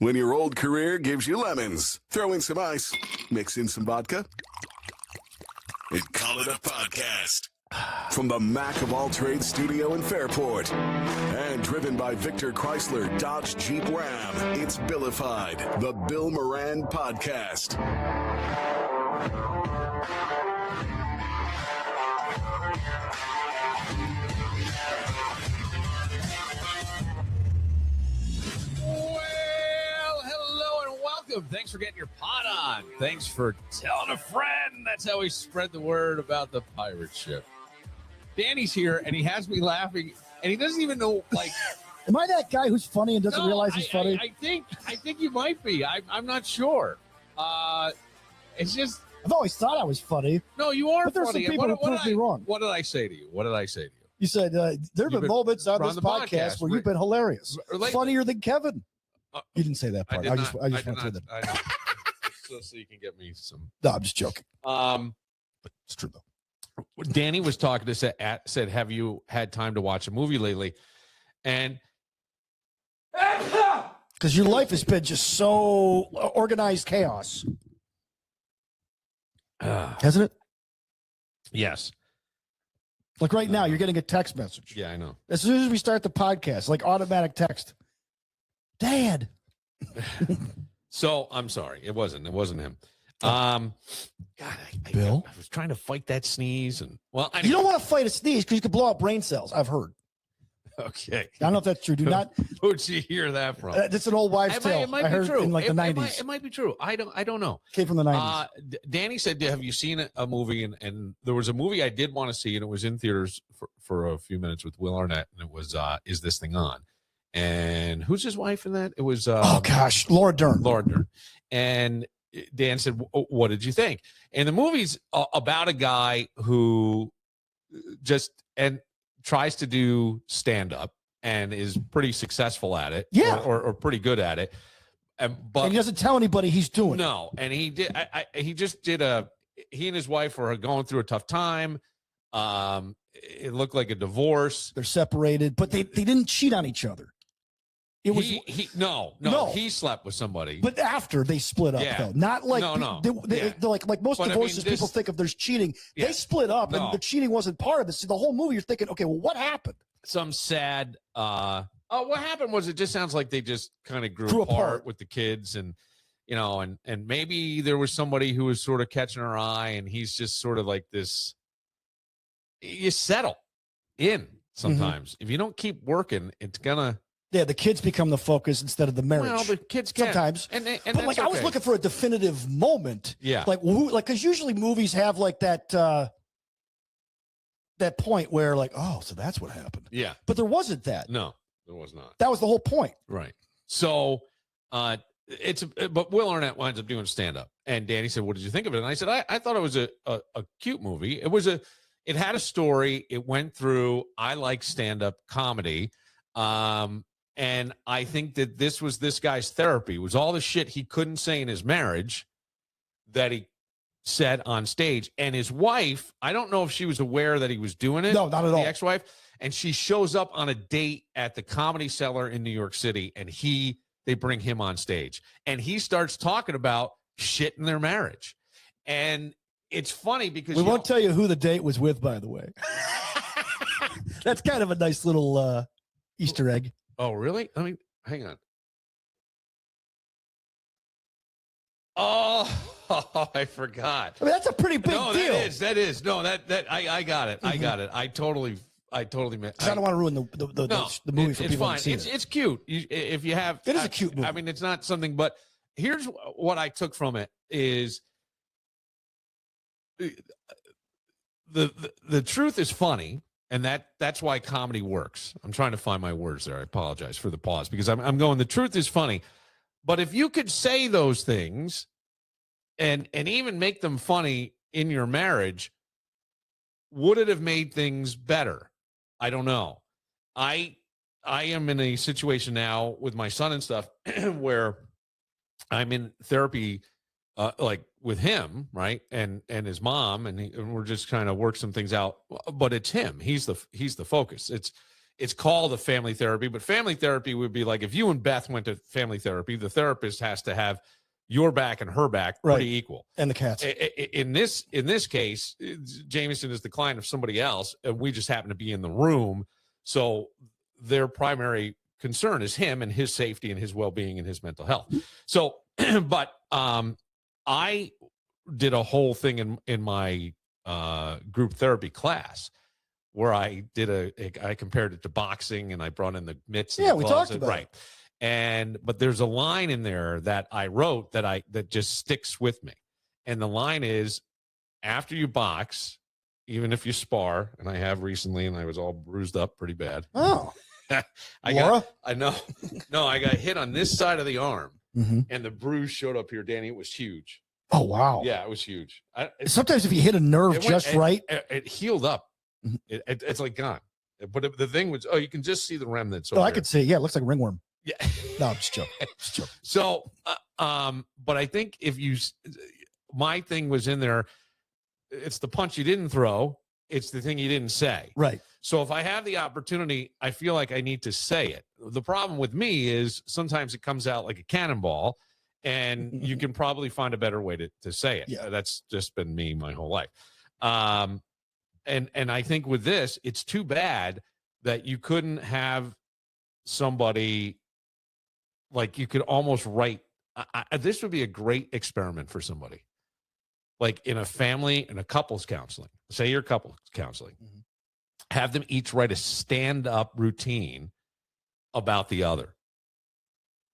When your old career gives you lemons, throw in some ice, mix in some vodka, and call it a podcast. From the Mac of All Trades studio in Fairport, and driven by Victor Chrysler Dodge Jeep Ram, it's Billified, the Bill Moran Podcast. Thanks for getting your pot on. Thanks for telling a friend. That's how we spread the word about the pirate ship. Danny's here, and he has me laughing, and he doesn't even know, like... Am I that guy who's funny and doesn't realize he's funny? I think you might be. I'm not sure. It's just... I've always thought I was funny. No, you are but there's funny. Some people who prove me wrong. What did I say to you? You said, there have been moments on this podcast where you've been hilarious. Funnier than Kevin. You didn't say that part. I just went through that. I know. so you can get me some. No, I'm just joking. But it's true though. Danny was talking to said, "Have you had time to watch a movie lately?" And because your life has been just so organized chaos, hasn't it? Yes. Like right now, you're getting a text message. Yeah, I know. As soon as we start the podcast, like automatic text. Dad. So I'm sorry. It wasn't him. God, Bill? I was trying to fight that sneeze, and anyway. You don't want to fight a sneeze because you could blow out brain cells. I've heard. Okay. I don't know if that's true. Do not. Who'd you hear that from? That's an old wives' tale. It might I heard be true. in like the 90s. It might be true. I don't know. Came from the 90s. Danny said, "Have you seen a movie?" And there was a movie I did want to see, and it was in theaters for a few minutes with Will Arnett, and it was "Is This Thing On?" And who's his wife in that? It was Laura Dern. Laura Dern. And Dan said, "What did you think?" And the movie's about a guy who just tries to do stand up and is pretty successful at it, or pretty good at it. But and he doesn't tell anybody he's doing it. No, and he did. He and his wife were going through a tough time. It looked like a divorce. They're separated, but they didn't cheat on each other. It was no. He slept with somebody, but after they split up, though, not like they're like most divorces. People think if there's cheating, they split up, and the cheating wasn't part of it. So the whole movie, you're thinking, okay, well, what happened? Some sad. What happened was it just sounds like they just kind of grew apart with the kids, and and maybe there was somebody who was sort of catching her eye, and he's just sort of like this. You settle in sometimes. If you don't keep working, it's gonna. Yeah, the kids become the focus instead of the marriage. Well, the kids can. Sometimes. And but like, I was looking for a definitive moment. Yeah. Like, because usually movies have like that point where like, oh, so that's what happened. Yeah. But there wasn't that. No, there was not. That was the whole point. Right. So, but Will Arnett winds up doing stand up, and Danny said, "What did you think of it?" And I said, "I thought it was a cute movie. It had a story. It went through. I like stand up comedy." And I think that this was this guy's therapy. It was all the shit he couldn't say in his marriage that he said on stage. And his wife, I don't know if she was aware that he was doing it. No, not at all. The ex-wife. And she shows up on a date at the Comedy Cellar in New York City, and they bring him on stage. And he starts talking about shit in their marriage. And it's funny because we won't tell you who the date was with, by the way. That's kind of a nice little Easter egg. Oh, really? I mean, hang on. Oh, I forgot. I mean, that's a pretty big deal. That is. No, I got it. I got it. I totally meant. I don't want to ruin the movie for people. It's fine. It's cute. If you have, it is a cute movie. I mean, it's not something, but here's what I took from it is the truth is funny. And that's why comedy works. I'm trying to find my words there. I apologize for the pause because I'm going, the truth is funny. But if you could say those things and even make them funny in your marriage, would it have made things better? I don't know. I am in a situation now with my son and stuff where I'm in therapy like with him, right, and his mom, and we're just trying to work some things out. But it's him. He's the focus. it's called a family therapy, but family therapy would be like if you and Beth went to family therapy, the therapist has to have your back and her back pretty equal. And the cats. In this case, Jameson is the client of somebody else, and we just happen to be in the room. So their primary concern is him and his safety and his well-being and his mental health. So, but I did a whole thing in my group therapy class where I compared it to boxing, and I brought in the mitts. Yeah, we talked about it. But there's a line in there that I wrote that just sticks with me. And the line is, after you box, even if you spar, and I have recently, and I was all bruised up pretty bad. Oh, I got hit on this side of the arm, and the bruise showed up here, Danny. It was huge. Oh, wow. Yeah, it was huge. Sometimes if you hit a nerve right. It healed up. It's like gone. But the thing was, you can just see the remnants. I could see. Yeah, it looks like a ringworm. Yeah. No, I'm just joking. So, but I think my thing was in there. It's the punch you didn't throw. It's the thing you didn't say. Right. So if I have the opportunity, I feel like I need to say it. The problem with me is sometimes it comes out like a cannonball, and you can probably find a better way to say it. Yeah. That's just been me my whole life. And I think with this, it's too bad that you couldn't have somebody, like, you could almost write. This would be a great experiment for somebody, like in a family and a couples counseling. Say you're couples counseling, have them each write a stand-up routine about the other.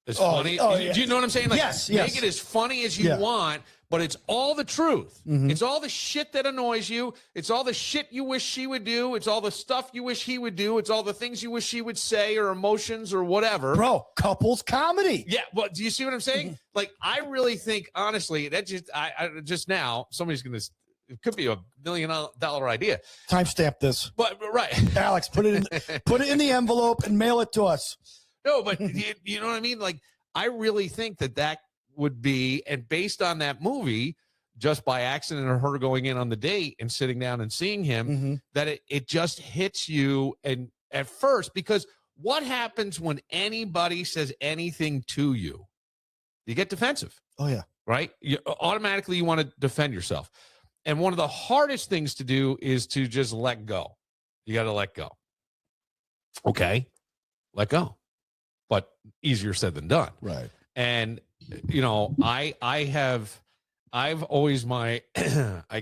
As funny. Yeah. Do you know what I'm saying? Like, yes. Make it as funny as you want, but it's all the truth. It's all the shit that annoys you. It's all the shit you wish she would do. It's all the stuff you wish he would do. It's all the things you wish he would say, or emotions, or whatever. Bro, couples comedy. Yeah. Well, do you see what I'm saying? Like, I really think, honestly, that just now, somebody's going to, it could be $1 million idea. Timestamp this. But right. Alex, put it in the envelope and mail it to us. No, but you know what I mean? Like, I really think that would be, and based on that movie, just by accident or her going in on the date and sitting down and seeing him, that it just hits you. And at first, because what happens when anybody says anything to you? You get defensive. Oh, yeah. Right? You want to defend yourself. And one of the hardest things to do is to just let go. You got to let go. Okay. Let go. But easier said than done. Right. And, I've always I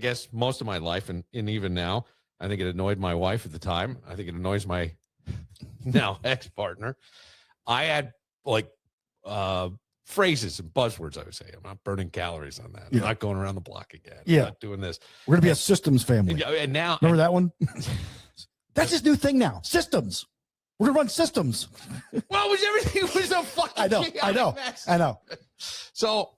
guess most of my life, and even now, I think it annoyed my wife at the time. I think it annoys my now ex-partner. I had phrases and buzzwords. I would say, I'm not burning calories on that. I'm not going around the block again. I'm not doing this. We're going to be a systems family. And now, remember that one? That's his new thing now. Systems. We're gonna run systems. Well, everything was a fucking I know. So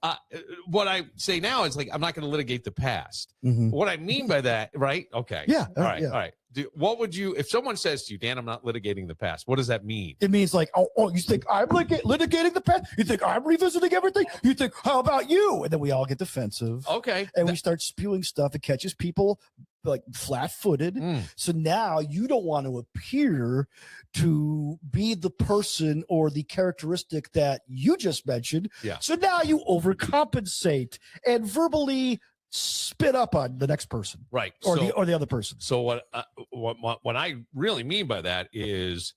what I say now is, like, I'm not going to litigate the past. What I mean by that, right? Okay. Yeah. All right. What would you, if someone says to you, Dan, I'm not litigating the past, what does that mean? It means like, you think I'm litigating the past? You think I'm revisiting everything? You think, how about you? And then we all get defensive. Okay. And we start spewing stuff. It catches people like flat-footed. So now you don't want to appear to be the person or the characteristic that you just mentioned. Yeah. So now you overcompensate and verbally spit up on the next person, right? Or the other person. So what I really mean by that is,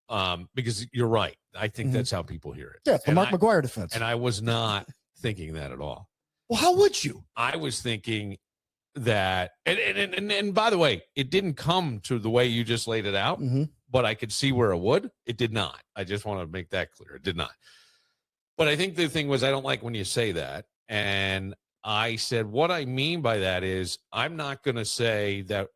because you're right. I think that's how people hear it. Yeah, it's the Mark McGuire defense. And I was not thinking that at all. Well, how would you? I was thinking that, and by the way, it didn't come to the way you just laid it out, but I could see where it would. It did not. I just want to make that clear. It did not. But I think the thing was, I don't like when you say that. And I said, what I mean by that is, I'm not going to say that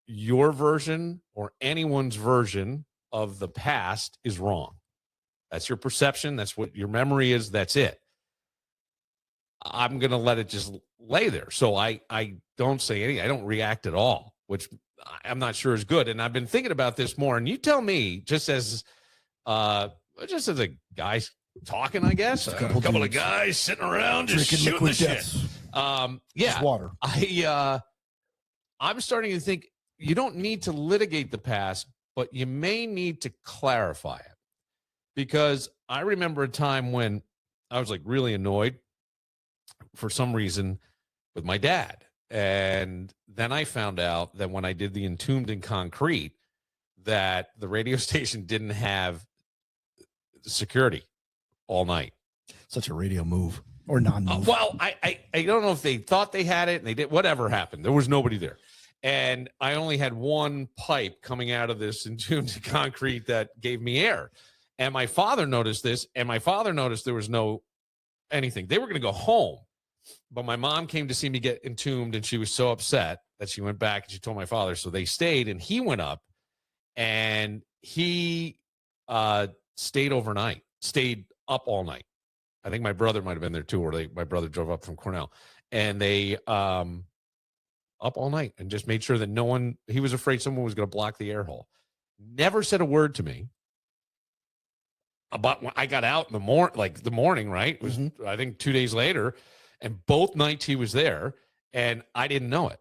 your version or anyone's version of the past is wrong. That's your perception. That's what your memory is. That's it. I'm going to let it just lay there. So I don't say anything. I don't react at all, which I'm not sure is good. And I've been thinking about this more. And you tell me, just as a guy talking, I guess, a couple of guys sitting around just shooting the shit. Just water. I'm starting to think you don't need to litigate the past, but you may need to clarify it, because I remember a time when I was like really annoyed for some reason with my dad. And then I found out that when I did the Entombed in Concrete, that the radio station didn't have security all night. Such a radio move or non-move. Well, I don't know if they thought they had it and they did. Whatever happened, there was nobody there. And I only had one pipe coming out of this Entombed in Concrete that gave me air. And my father noticed this, and my father noticed there was no anything. They were going to go home, but my mom came to see me get entombed, and she was so upset that she went back and she told my father. So they stayed, and he went up, and he stayed overnight, stayed up all night. I think my brother might have been there too, or my brother drove up from Cornell, and they up all night and just made sure that no one. He was afraid someone was going to block the air hole. Never said a word to me about when I got out in the morning, right? It was I think 2 days later, and both nights he was there, and I didn't know it.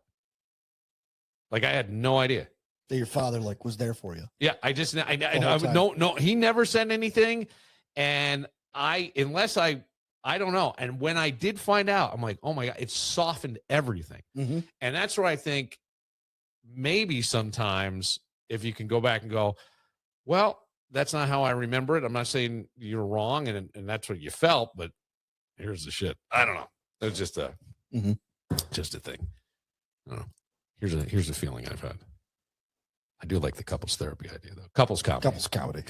Like, I had no idea that your father was there for you. Yeah, I no, he never said anything, and I don't know. And when I did find out, I'm like, oh my God, it softened everything. And that's where I think maybe sometimes if you can go back and go, well, that's not how I remember it. I'm not saying you're wrong, and that's what you felt, but here's the shit. I don't know. It's just a just a thing. I don't know. Here's a feeling I've had. I do like the couples therapy idea, though. Couples comedy.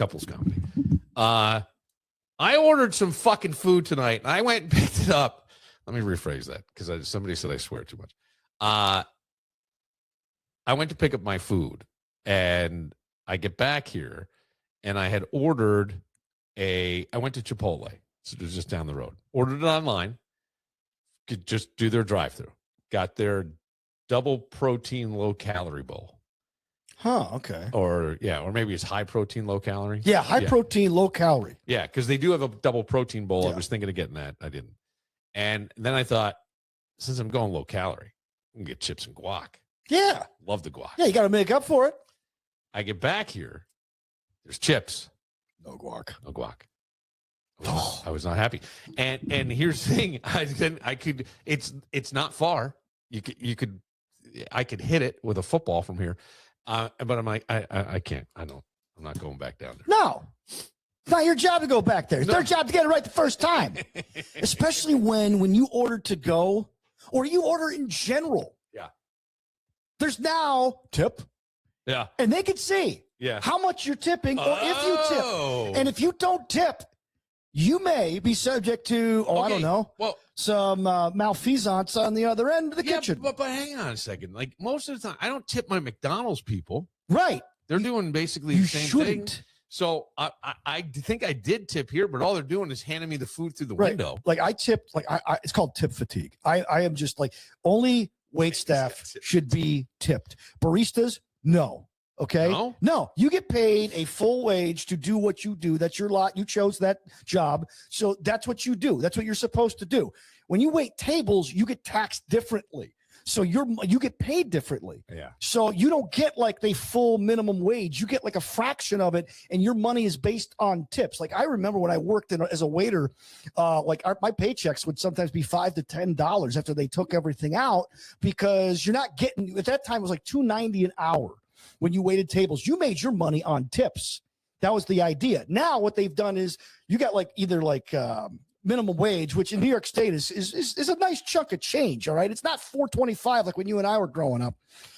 I ordered some fucking food tonight, and I went and picked it up. Let me rephrase that, because somebody said I swear too much. I went to pick up my food, and I get back here, and I had ordered I went to Chipotle, so it was just down the road. Ordered it online, could just do their drive-through. Got their double protein, low calorie bowl. Huh, okay. Or maybe it's high protein, low calorie. Yeah, high protein, low calorie. Yeah, because they do have a double protein bowl. Yeah. I was thinking of getting that. I didn't. And then I thought, since I'm going low calorie, I can get chips and guac. Yeah. Love the guac. Yeah, you got to make up for it. I get back here. There's chips. No guac. No guac. I was not happy. And here's the thing. I could. It's not far. I could hit it with a football from here. But I'm like, I can't. I'm not going back down there. No. It's not your job to go back there. It's their job to get it right the first time. Especially when you order to go or you order in general. Yeah. There's now tip. Yeah. And they can see how much you're tipping or if you tip. And if you don't tip, you may be subject to, I don't know, some malfeasance on the other end of the kitchen. But hang on a second. Like, most of the time, I don't tip my McDonald's people. Right. They're doing basically the same thing. So I think I did tip here, but all they're doing is handing me the food through the window. Like, I tipped, it's called tip fatigue. I am just like, only wait staff should be tipped. Baristas, no. Okay. No, you get paid a full wage to do what you do. That's your lot. You chose that job. So that's what you do. That's what you're supposed to do. When you wait tables, you get taxed differently. So you get paid differently. Yeah. So you don't get like the full minimum wage. You get like a fraction of it, and your money is based on tips. Like, I remember when I worked as a waiter, my paychecks would sometimes be $5 to $10 after they took everything out, because you're not getting, at that time it was like $2.90 an hour. When you waited tables, you made your money on tips. That was the idea. Now what they've done is you got either minimum wage, which in New York State is a nice chunk of change. All right. It's not $4.25 like when you and I were growing up.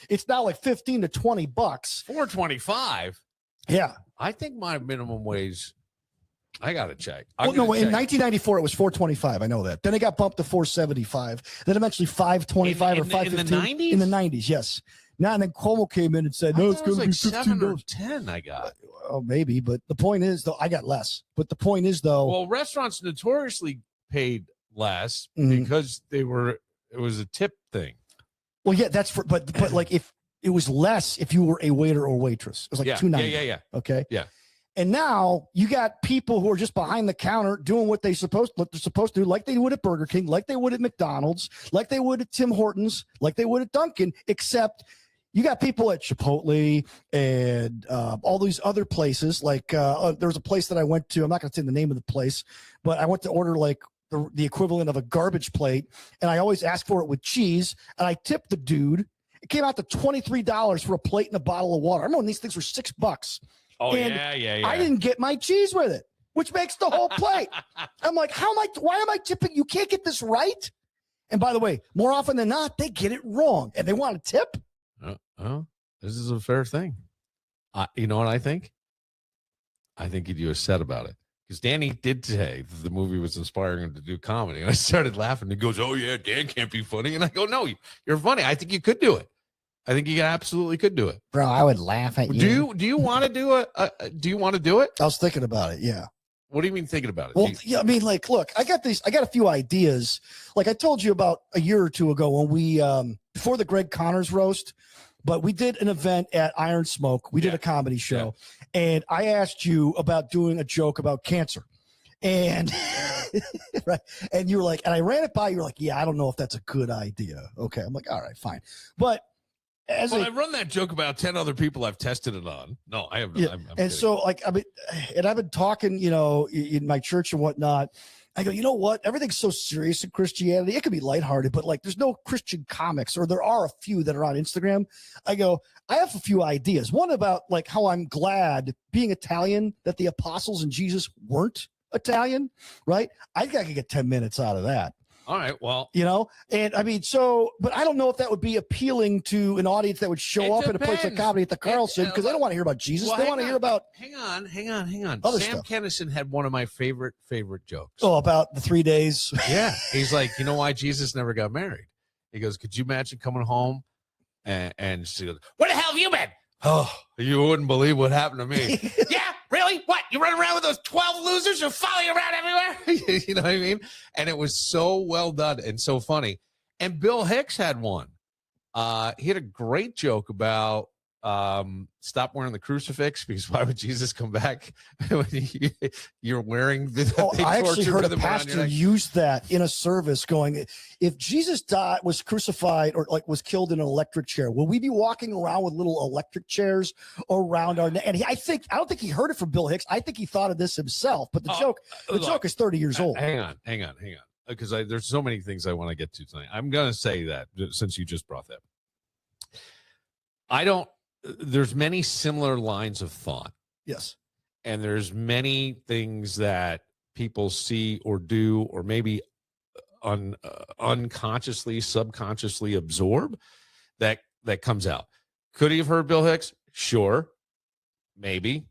It's now like $15 to $20. $4.25. Yeah. I think my minimum wage, I got to check. In 1994, it was $4.25. I know that. Then it got bumped to $4.75. Then eventually $5.25 or $5.15. In the 90s? In the 90s, yes. Now, and then Cuomo came in and said, no, it's going to be $15 or $10 I got. Oh, maybe. But the point is, though, I got less. But the point is, though. Well, restaurants notoriously paid less because it was a tip thing. Well, yeah, but like if it was less if you were a waiter or waitress. It was like $2.90. Yeah. Okay. Yeah. And now you got people who are just behind the counter doing what they're supposed to do, like they would at Burger King, like they would at McDonald's, like they would at Tim Hortons, like they would at Dunkin', except You got people at Chipotle and all these other places. Like there was a place that I went to. I'm not going to say the name of the place, but I went to order like the equivalent of a garbage plate, and I always ask for it with cheese. And I tipped the dude. It came out to $23 for a plate and a bottle of water. I remember when these things were $6. Oh, and yeah. I didn't get my cheese with it, which makes the whole plate. I'm like, why am I tipping? You can't get this right. And by the way, more often than not, they get it wrong and they want a tip. Oh, this is a fair thing. You know what I think? I think you do a set about it. Because Danny did say the movie was inspiring him to do comedy. And I started laughing. He goes, oh, yeah, Dan can't be funny. And I go, no, you're funny. I think you could do it. I think you absolutely could do it. Bro, I would laugh at you. Do you want to do do you want to do it? I was thinking about it. Yeah. What do you mean thinking about it? Well, yeah, I mean, like, look, I got a few ideas. Like I told you about a year or two ago when we, before the Greg Connors roast, but we did an event at Iron Smoke. We did a comedy show, and I asked you about doing a joke about cancer, and right, and you were like, and I ran it by you. Were like, yeah, I don't know if that's a good idea. Okay, I'm like, all right, fine, but I run that joke about 10 other people I've tested it on. No, I have not. Yeah. I'm and kidding. so, like, I mean, and I've been talking, you know, in my church and whatnot. I go, you know what? Everything's so serious in Christianity. It can be lighthearted, but like, there's no Christian comics, or there are a few that are on Instagram. I go, I have a few ideas. One about like how I'm glad being Italian that the apostles and Jesus weren't Italian, right? I think I could get 10 minutes out of that. All right, well, you know, and I mean, so, but I don't know if that would be appealing to an audience that would show up at a place like comedy at the Carlson, because they don't want to hear about Jesus. They want to hear about. Hang on. Other Sam stuff. Kennison had one of my favorite jokes. Oh, about the 3 days. Yeah. He's like, you know why Jesus never got married? He goes, could you imagine coming home and she goes, where the hell have you been? Oh, you wouldn't believe what happened to me. Yeah, really? What? You run around with those 12 losers who follow you around everywhere? You know what I mean? And it was so well done and so funny. And Bill Hicks had one. He had a great joke about stop wearing the crucifix, because why would Jesus come back when you're wearing the I actually heard a pastor use that in a service going, if Jesus was crucified or like was killed in an electric chair, will we be walking around with little electric chairs around our neck? And I don't think he heard it from Bill Hicks. I think he thought of this himself, but the joke is 30 years old. Hang on. Because there's so many things I want to get to tonight. I'm going to say that since you just brought that. There's many similar lines of thought. Yes. And there's many things that people see or do, or maybe unconsciously, subconsciously absorb that comes out. Could he have heard Bill Hicks? Sure. Maybe.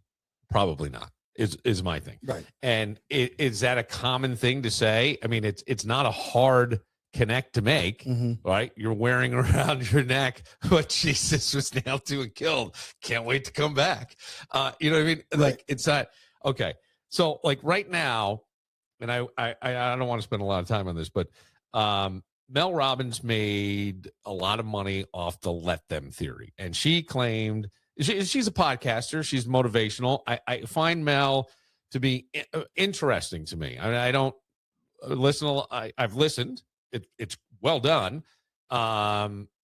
Probably not, is my thing. Right. And is that a common thing to say? I mean, it's not a hard connect to make, right? You're wearing around your neck what Jesus was nailed to and killed. Can't wait to come back. You know what I mean? Right. Like, it's not okay. So like right now, and I don't want to spend a lot of time on this, but Mel Robbins made a lot of money off the let them theory. And she claimed she's a podcaster. She's motivational. I find Mel to be interesting to me. I mean, I don't listen. I've listened. It's well done.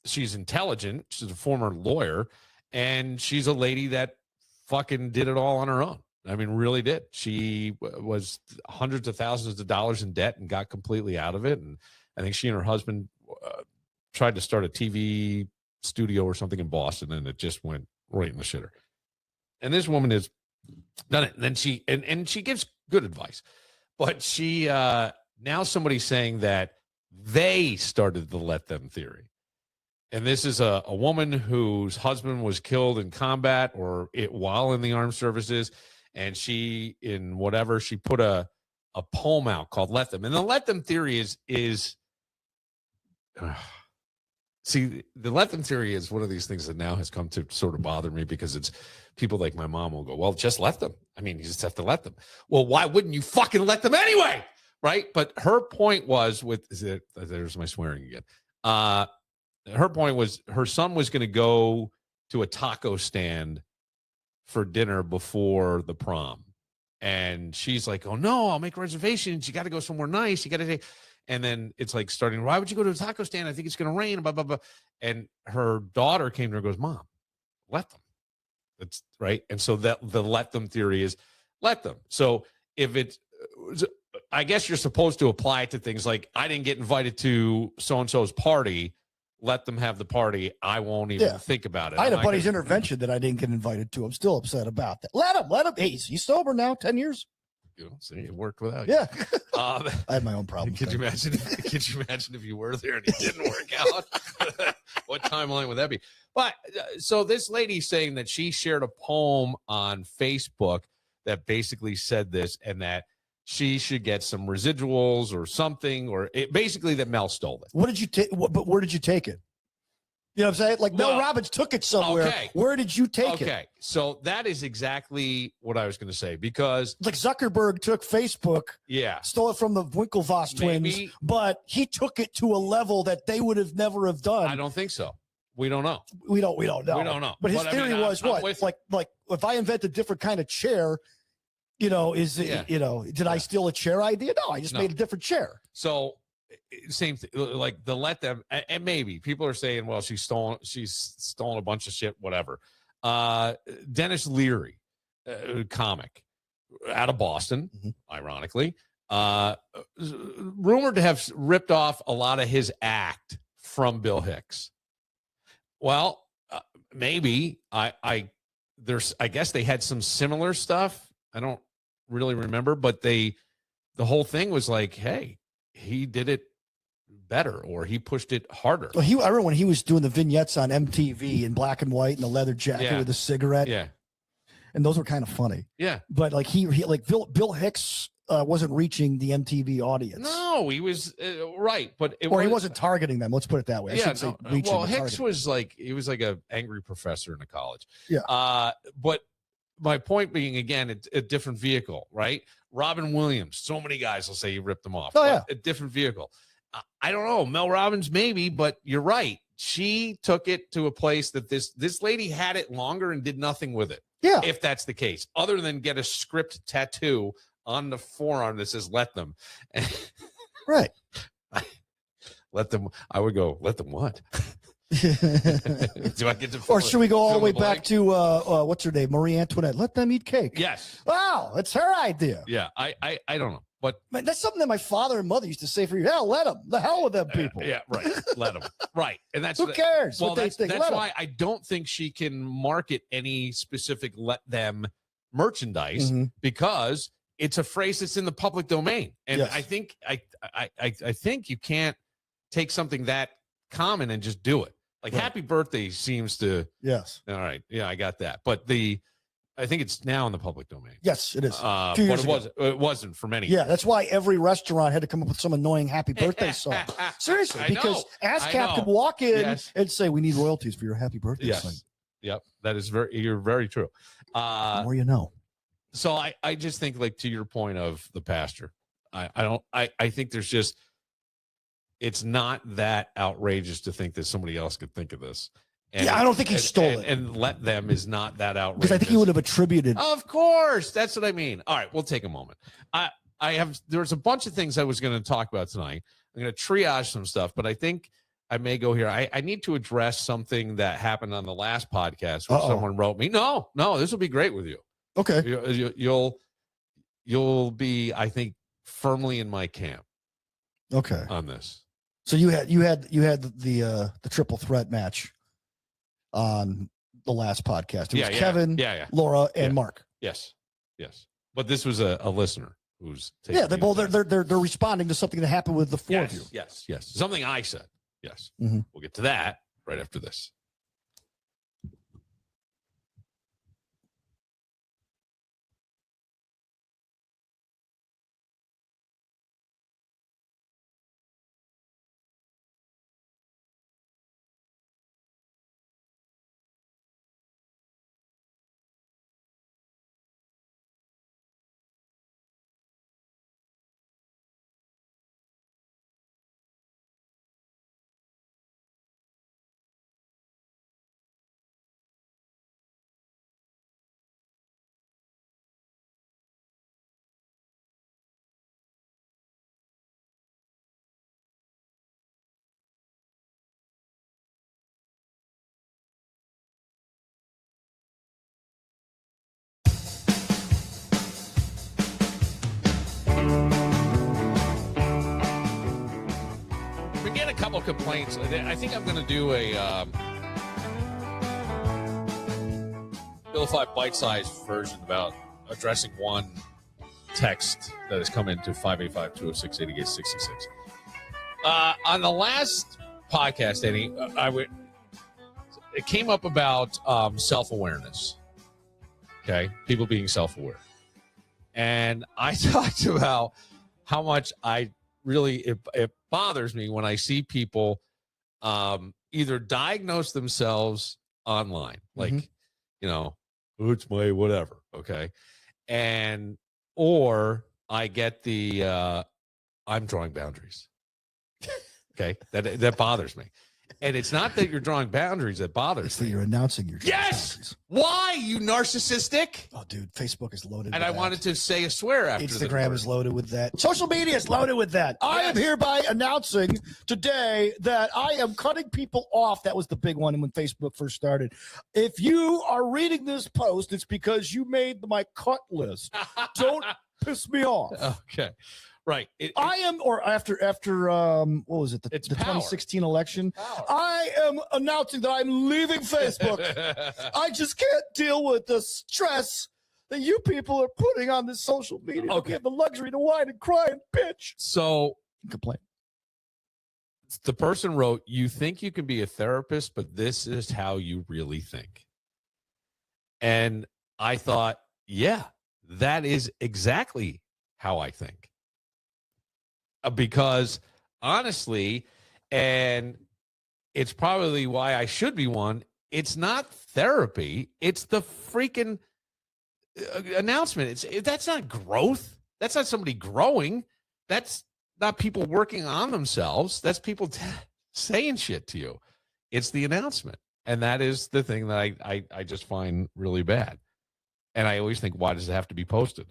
She's intelligent. She's a former lawyer, and she's a lady that fucking did it all on her own. I mean, really did. She was hundreds of thousands of dollars in debt and got completely out of it. And I think she and her husband tried to start a TV studio or something in Boston, and it just went right in the shitter. And this woman has done it. And then she gives good advice, but she now somebody's saying that they started the let them theory. And this is a woman whose husband was killed in combat or while in the armed services. And she, in whatever, she put a poem out called Let Them. And the let them theory is see, the let them theory is one of these things that now has come to sort of bother me, because it's people like my mom will go, well, just let them. I mean, you just have to let them. Well, why wouldn't you fucking let them anyway? Right. But her point was there's my swearing again. Her point was her son was going to go to a taco stand for dinner before the prom. And she's like, oh no, I'll make reservations. You got to go somewhere nice. You got to take. And then it's like starting, why would you go to a taco stand? I think it's going to rain, blah, blah, blah. And her daughter came to her and goes, Mom, let them. That's right. And so that the let them theory is let them. So if it's, I guess you're supposed to apply it to things like, I didn't get invited to so-and-so's party. Let them have the party. I won't even think about it. I had a buddy's intervention that I didn't get invited to. I'm still upset about that. Let him. Hey, he's sober now, 10 years. See, it worked without you. Yeah. I had my own problem. Could you imagine if you were there and it didn't work out? What timeline would that be? But so this lady's saying that she shared a poem on Facebook that basically said this, and that she should get some residuals or something, or basically that Mel stole it. What did you take? But where did you take it? You know what I'm saying? Like Mel Robbins took it somewhere. Okay. Where did you take it? Okay. So that is exactly what I was going to say, because like Zuckerberg took Facebook. Yeah. Stole it from the Winklevoss twins, but he took it to a level that they would have never have done. I don't think so. We don't know. We don't know. We don't know. But his theory was what? Like if I invent a different kind of chair, did I steal a chair idea? No, I just made a different chair. So same thing, like the let them, and maybe people are saying, well, she's stolen a bunch of shit, whatever. Dennis Leary, comic out of Boston, ironically, rumored to have ripped off a lot of his act from Bill Hicks. Well, maybe I guess they had some similar stuff. I don't really remember, but the whole thing was like, hey, he did it better, or he pushed it harder. Well, I remember when he was doing the vignettes on MTV in black and white and the leather jacket with a cigarette. Yeah. And those were kind of funny. Yeah. But like he like Bill Hicks wasn't reaching the MTV audience. No, he was right, but he wasn't targeting them. Let's put it that way. Well, Hicks was like a angry professor in a college. Yeah. But my point being, again, it's a different vehicle, right? Robin Williams. So many guys will say you ripped them off. Oh, yeah. A different vehicle. I don't know. Mel Robbins, maybe, but you're right. She took it to a place that this lady had it longer and did nothing with it. Yeah. If that's the case, other than get a script tattoo on the forearm that says "Let them." Right. Let them. I would go. Let them what? Do I get to? Or should we go all the way back to what's her name, Marie Antoinette? Let them eat cake. Yes. Wow, it's her idea. Yeah, I don't know, but man, that's something that my father and mother used to say for you. Hell, let them. The hell with them people. Yeah, right. Let them. Right, and that's who cares. Well, what they think. That's why I don't think she can market any specific "let them" merchandise because it's a phrase that's in the public domain, and I think I think you can't take something that common and just do it. Like happy birthday seems to. Yes. All right. Yeah, I got that. But I think it's now in the public domain. Yes, it is. But it wasn't for many. Yeah, that's why every restaurant had to come up with some annoying happy birthday song. Seriously, because ASCAP could walk in and say, "We need royalties for your happy birthday song." Yep. That is you're very true. The more you know. So I just think, like, to your point of the pastor, I think there's just, it's not that outrageous to think that somebody else could think of this. And, I don't think he stole it. And let them is not that outrageous. Because I think he would have attributed. Of course. That's what I mean. All right, we'll take a moment. There's a bunch of things I was going to talk about tonight. I'm going to triage some stuff, but I think I may go here. I need to address something that happened on the last podcast where someone wrote me. No, this will be great with you. Okay. You'll be, I think, firmly in my camp. Okay. On this. So you had the triple threat match on the last podcast. It was Kevin, Laura, and Mark. Yes. But this was a listener who's taking they're responding to something that happened with the four of you. Yes. Something I said. Yes. We'll get to that right after this. been getting a couple of complaints. I think I'm going to do a Billified bite-sized version about addressing one text that has come into 585-206-8866. On the last podcast, Eddie, it came up about self-awareness. Okay, people being self-aware. And I talked about how much it bothers me when I see people either diagnose themselves online, like, it's my whatever, okay? Or I get the I'm drawing boundaries. Okay, that bothers me. And it's not that you're drawing boundaries that bothers me. That you're announcing your boundaries. Why, you narcissistic? Oh, dude, Facebook is loaded and with I wanted to say a swear after Instagram is loaded with that. Social media is loaded with that. Yes. I am hereby announcing today that I am cutting people off. That was the big one when Facebook first started. If you are reading this post, it's because you made my cut list. Don't piss me off. Okay. Right. I am, or after what was it? The 2016 election. Power. I am announcing that I'm leaving Facebook. I just can't deal with the stress that you people are putting on this social media. Okay. We have the luxury to whine and cry and bitch. So complain. The person wrote, "You think you can be a therapist, but this is how you really think." And I thought, yeah, that is exactly how I think. Because honestly, and it's probably why I should be one, it's not therapy. It's the freaking announcement. That's not growth. That's not somebody growing. That's not people working on themselves. That's people saying shit to you. It's the announcement. And that is the thing that I just find really bad. And I always think, why does it have to be posted?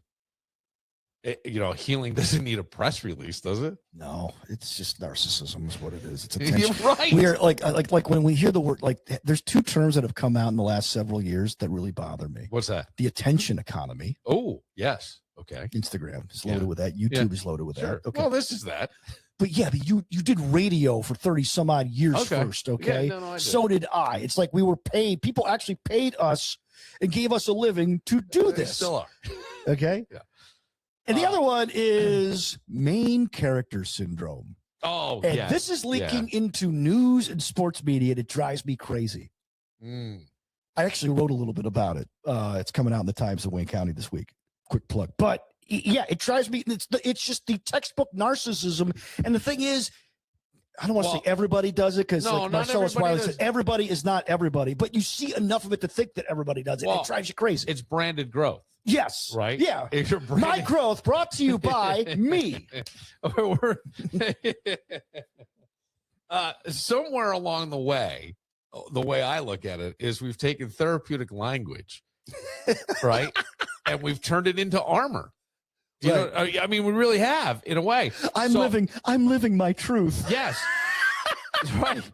Healing doesn't need a press release, does it? No, it's just narcissism is what it is. It's attention. You're right. We are like when we hear the word, like there's two terms that have come out in the last several years that really bother me. What's that? The attention economy. Oh, yes. Okay. Instagram is loaded with that. YouTube is loaded with that. Okay. Well, this is that. But you did radio for 30 some odd years first, okay? Yeah, no, so did I. It's like we were paid. People actually paid us and gave us a living to do this. Still are. Okay? Yeah. And the other one is main character syndrome. Oh, and this is leaking into news and sports media. And it drives me crazy. I actually wrote a little bit about it. It's coming out in the Times of Wayne County this week. Quick plug. But yeah, it drives me. It's just the textbook narcissism. And the thing is, I don't want to say everybody does it because Marcellus Wiley said everybody is not everybody. But you see enough of it to think that everybody does it. It drives you crazy. It's branded growth. Yes. Right? Yeah. My growth brought to you by me. Somewhere along the way I look at it is we've taken therapeutic language, right? And we've turned it into armor. I mean, we really have, in a way. I'm living my truth. Yes. Right.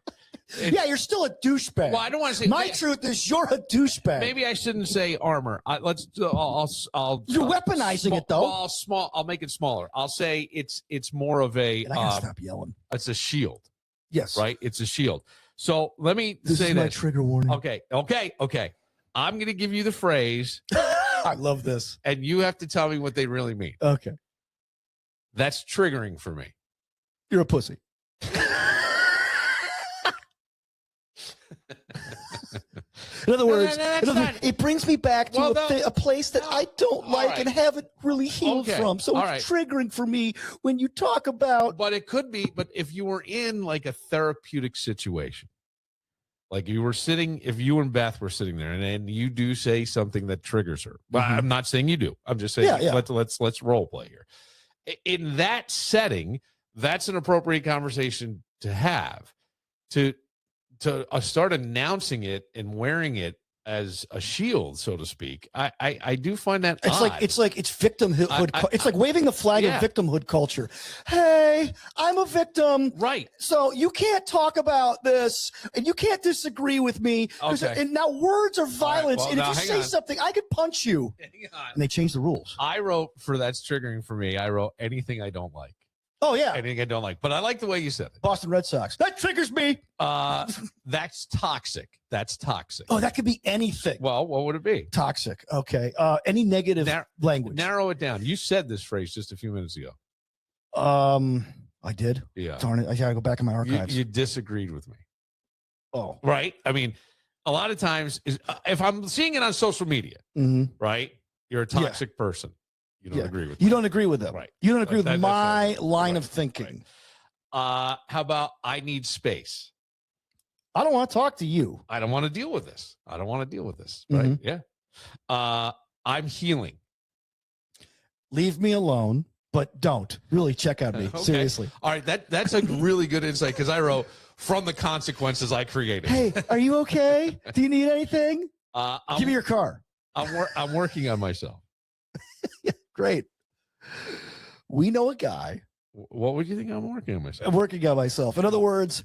Yeah, you're still a douchebag. Well, I don't want to say my truth is you're a douchebag. Maybe I shouldn't say armor. You're weaponizing it though. I'll make it smaller. I'll say it's more of a. I gotta stop yelling. It's a shield. Yes. Right. It's a shield. So let me this say is my trigger warning. Okay. I'm going to give you the phrase. I love this, and you have to tell me what they really mean. Okay. That's triggering for me. You're a pussy. In other words, it brings me back to a place that I don't like and haven't really healed from. So it's triggering for me when you talk about. But it could be. But if you were in like a therapeutic situation, like if you and Beth were sitting there and you do say something that triggers her. Well, I'm not saying you do. I'm just saying let's role play here. In that setting, that's an appropriate conversation to have. To start announcing it and wearing it as a shield, so to speak. I do find that odd. It's victimhood. It's like waving the flag of victimhood culture. Hey, I'm a victim. Right. So you can't talk about this and you can't disagree with me. Okay. And now words are violence. Right, well, and if you say something, I could punch you. Hang on. And they changed the rules. I wrote, for that's triggering for me, I wrote anything I don't like. Oh yeah, anything I don't like. But I like the way you said it. Boston Red Sox. That triggers me. That's toxic. That's toxic. Oh, that could be anything. Well, what would it be? Toxic. Okay. Any negative language. Narrow it down. You said this phrase just a few minutes ago. I did. Yeah. Darn it. I gotta go back in my archives. You disagreed with me. Oh. Right. I mean, a lot of times, if I'm seeing it on social media, right, you're a toxic person. You don't agree with. You don't agree with them. Right. You don't agree with my right. line of thinking. Right. How about I need space? I don't want to talk to you. I don't want to deal with this. I don't want to deal with this. Right. Yeah. I'm healing. Leave me alone, but don't really check on me. Okay. Seriously. All right. That's a really good insight because I wrote from the consequences I created. Hey, are you okay? Do you need anything? Give me your car. I'm working on myself. Yeah, great. We know a guy. What would you think I'm working on myself? I'm working on myself. In other words,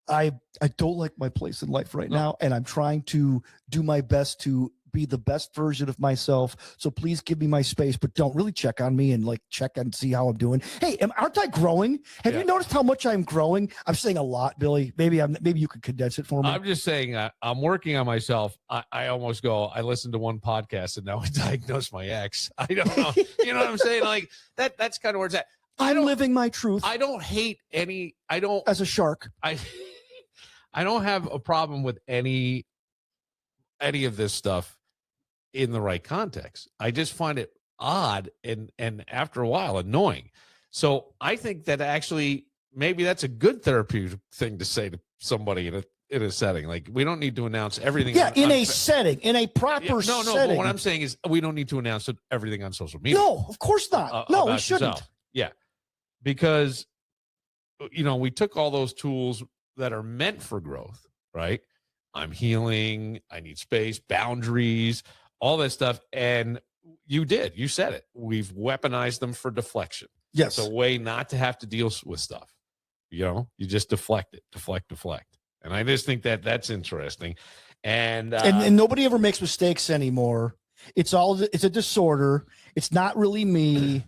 I don't like my place in life right now, and I'm trying to do my best to be the best version of myself. So please give me my space, but don't really check on me and like check and see how I'm doing. Hey, aren't I growing? Have you noticed how much I'm growing? I'm saying a lot, Billy. Maybe you could condense it for me. I'm just saying I'm working on myself. I almost go, I listened to one podcast and now I diagnosed my ex. I don't know. You know what I'm saying? Like that's kind of where it's at. I'm living my truth. I don't hate any. I don't as a shark. I don't have a problem with any of this stuff in the right context. I just find it odd and after a while annoying. So I think that actually maybe that's a good therapeutic thing to say to somebody in a setting. Like we don't need to announce everything. Yeah, in a setting, in a proper setting. But what I'm saying is we don't need to announce everything on social media. No, of course not. No, we shouldn't. Yourself. Yeah, because we took all those tools that are meant for growth, right? I'm healing. I need space, boundaries, all that stuff. And you said it. We've weaponized them for deflection. Yes. It's a way not to have to deal with stuff. You just deflect it, deflect. And I just think that that's interesting. And nobody ever makes mistakes anymore. It's a disorder. It's not really me.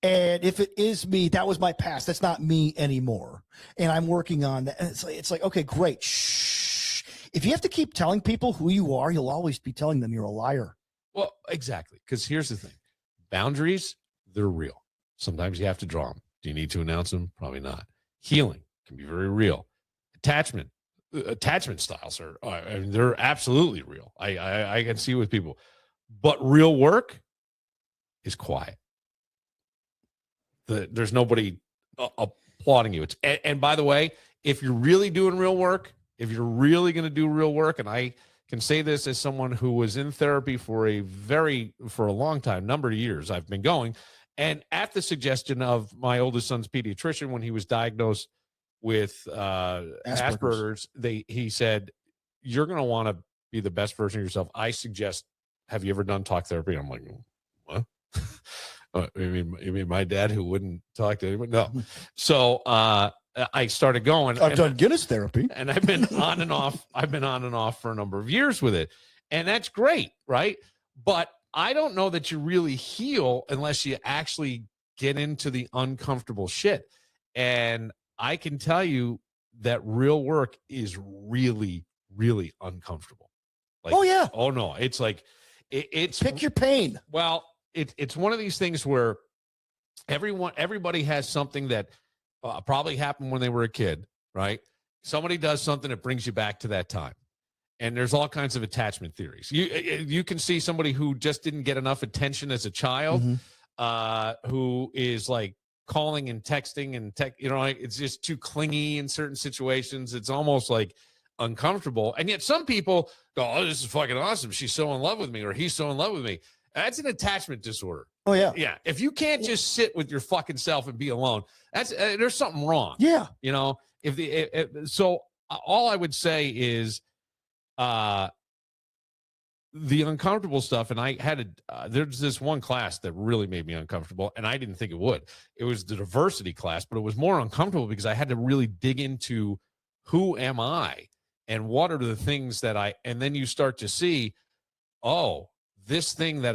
And if it is me, that was my past. That's not me anymore. And I'm working on that. And it's like, okay, great. Shh. If you have to keep telling people who you are, you'll always be telling them you're a liar. Well, exactly. Because here's the thing. Boundaries, they're real. Sometimes you have to draw them. Do you need to announce them? Probably not. Healing can be very real. Attachment styles they're absolutely real. I can see with people. But real work is quiet. There's nobody applauding you. And by the way, if you're really doing real work, if you're really going to do real work, and I can say this as someone who was in therapy for a long time, number of years I've been going, and at the suggestion of my oldest son's pediatrician when he was diagnosed with Asperger's, he said, you're going to want to be the best version of yourself. I suggest, have you ever done talk therapy? I'm like, what? You mean my dad who wouldn't talk to anyone? No. So I started going. I've done Guinness therapy. And I've been on and off. I've been on and off for a number of years with it. And that's great, right? But I don't know that you really heal unless you actually get into the uncomfortable shit. And I can tell you that real work is really, really uncomfortable. Like, oh, yeah. Oh, no. It's like, it's pick your pain. Well, it's one of these things where everybody has something that probably happened when they were a kid, right? Somebody does something that brings you back to that time. And there's all kinds of attachment theories. You can see somebody who just didn't get enough attention as a child, who is like calling and texting and it's just too clingy in certain situations. It's almost like uncomfortable. And yet some people go, oh, this is fucking awesome. She's so in love with me, or he's so in love with me. That's an attachment disorder. Oh, yeah. Yeah. If you can't just sit with your fucking self and be alone, that's there's something wrong. Yeah. So all I would say is the uncomfortable stuff. And I had there's this one class that really made me uncomfortable, and I didn't think it would. It was the diversity class, but it was more uncomfortable because I had to really dig into who am I and what are the things that and then you start to see, oh, this thing that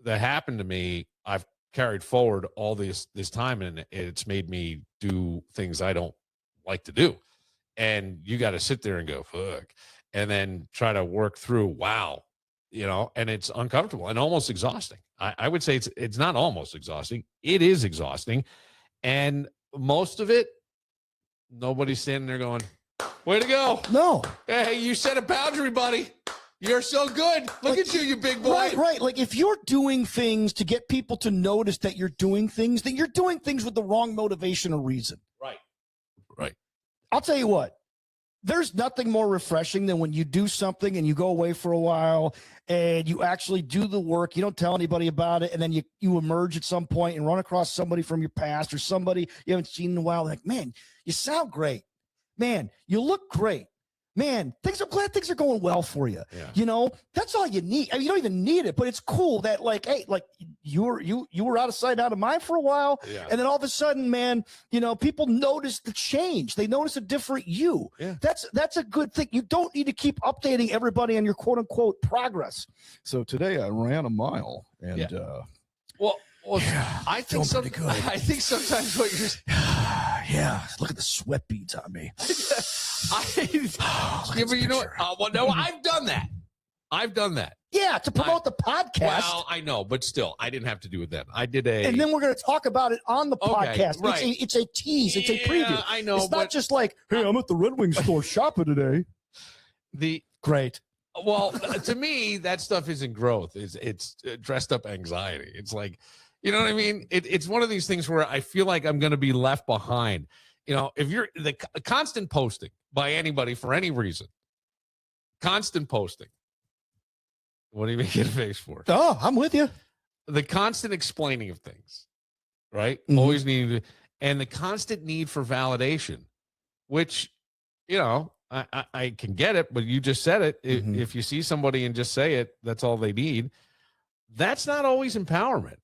happened to me, I've carried forward all this time, and it's made me do things I don't like to do. And you got to sit there and go, fuck, and then try to work through, wow, and it's uncomfortable and almost exhausting. I would say it's not almost exhausting. It is exhausting. And most of it, nobody's standing there going, way to go. No. Hey, you set a boundary, buddy. You're so good. Look at you big boy. Right. Like if you're doing things to get people to notice that you're doing things, then you're doing things with the wrong motivation or reason. Right. I'll tell you what, there's nothing more refreshing than when you do something and you go away for a while and you actually do the work. You don't tell anybody about it. And then you emerge at some point and run across somebody from your past or somebody you haven't seen in a while. Like, man, you sound great. Man, you look great. Man, I'm glad things are going well for you. Yeah. That's all you need. I mean, you don't even need it, but it's cool that like, hey, like you were out of sight, out of mind for a while. Yeah. And then all of a sudden, man, people notice the change. They notice a different you. Yeah. That's a good thing. You don't need to keep updating everybody on your quote unquote progress. So today I ran a mile and, Well, I think I think sometimes what you're yeah, look at the sweat beads on me. But you know what? No, I've done that. Yeah, to promote the podcast. Well, I know, but still, I didn't have to do it then. I did and then we're going to talk about it on the podcast. Right. It's a tease. It's a preview. I know. It's not just like, hey, I'm at the Red Wing store shopping today. Great. Well, to me, that stuff isn't growth. It's dressed up anxiety. It's like, you know what I mean? It's one of these things where I feel like I'm going to be left behind. If you're the constant posting by anybody for any reason, constant posting. What do you make a face for? Oh, I'm with you. The constant explaining of things, right? Mm-hmm. Always needing, and the constant need for validation, which, I can get it, but you just said it. Mm-hmm. If you see somebody and just say it, that's all they need. That's not always empowerment.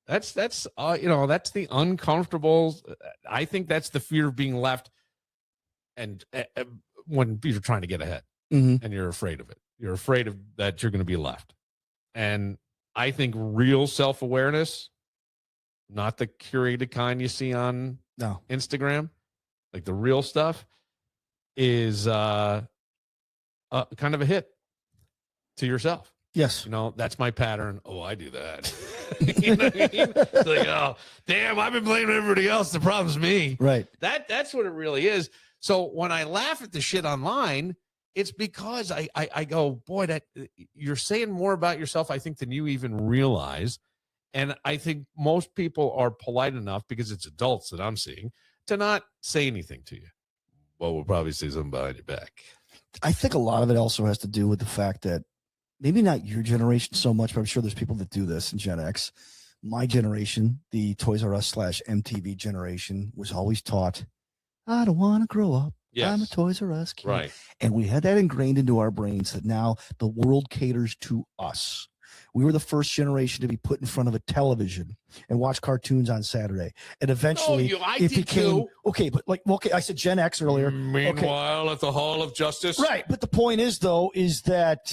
That's the uncomfortable. I think that's the fear of being left. And when you're trying to get ahead and you're afraid of it, you're afraid of that you're going to be left. And I think real self-awareness, not the curated kind you see on Instagram, like the real stuff, is kind of a hit to yourself. Yes. That's my pattern. Oh, I do that. You know what I mean? It's like, oh, damn, I've been blaming everybody else. The problem's me. Right. That's what it really is. So when I laugh at the shit online, it's because I go, boy, that you're saying more about yourself, I think, than you even realize. And I think most people are polite enough, because it's adults that I'm seeing, to not say anything to you. Well, we'll probably say something behind your back. I think a lot of it also has to do with the fact that maybe not your generation so much, but I'm sure there's people that do this in Gen X. My generation, the Toys R Us / MTV generation, was always taught, I don't want to grow up. Yes. I'm a Toys R Us kid. Right. And we had that ingrained into our brains that now the world caters to us. We were the first generation to be put in front of a television and watch cartoons on Saturday. And eventually it became too. Okay, I said Gen X earlier. Meanwhile, at the Hall of Justice. Right. But the point is, though, is that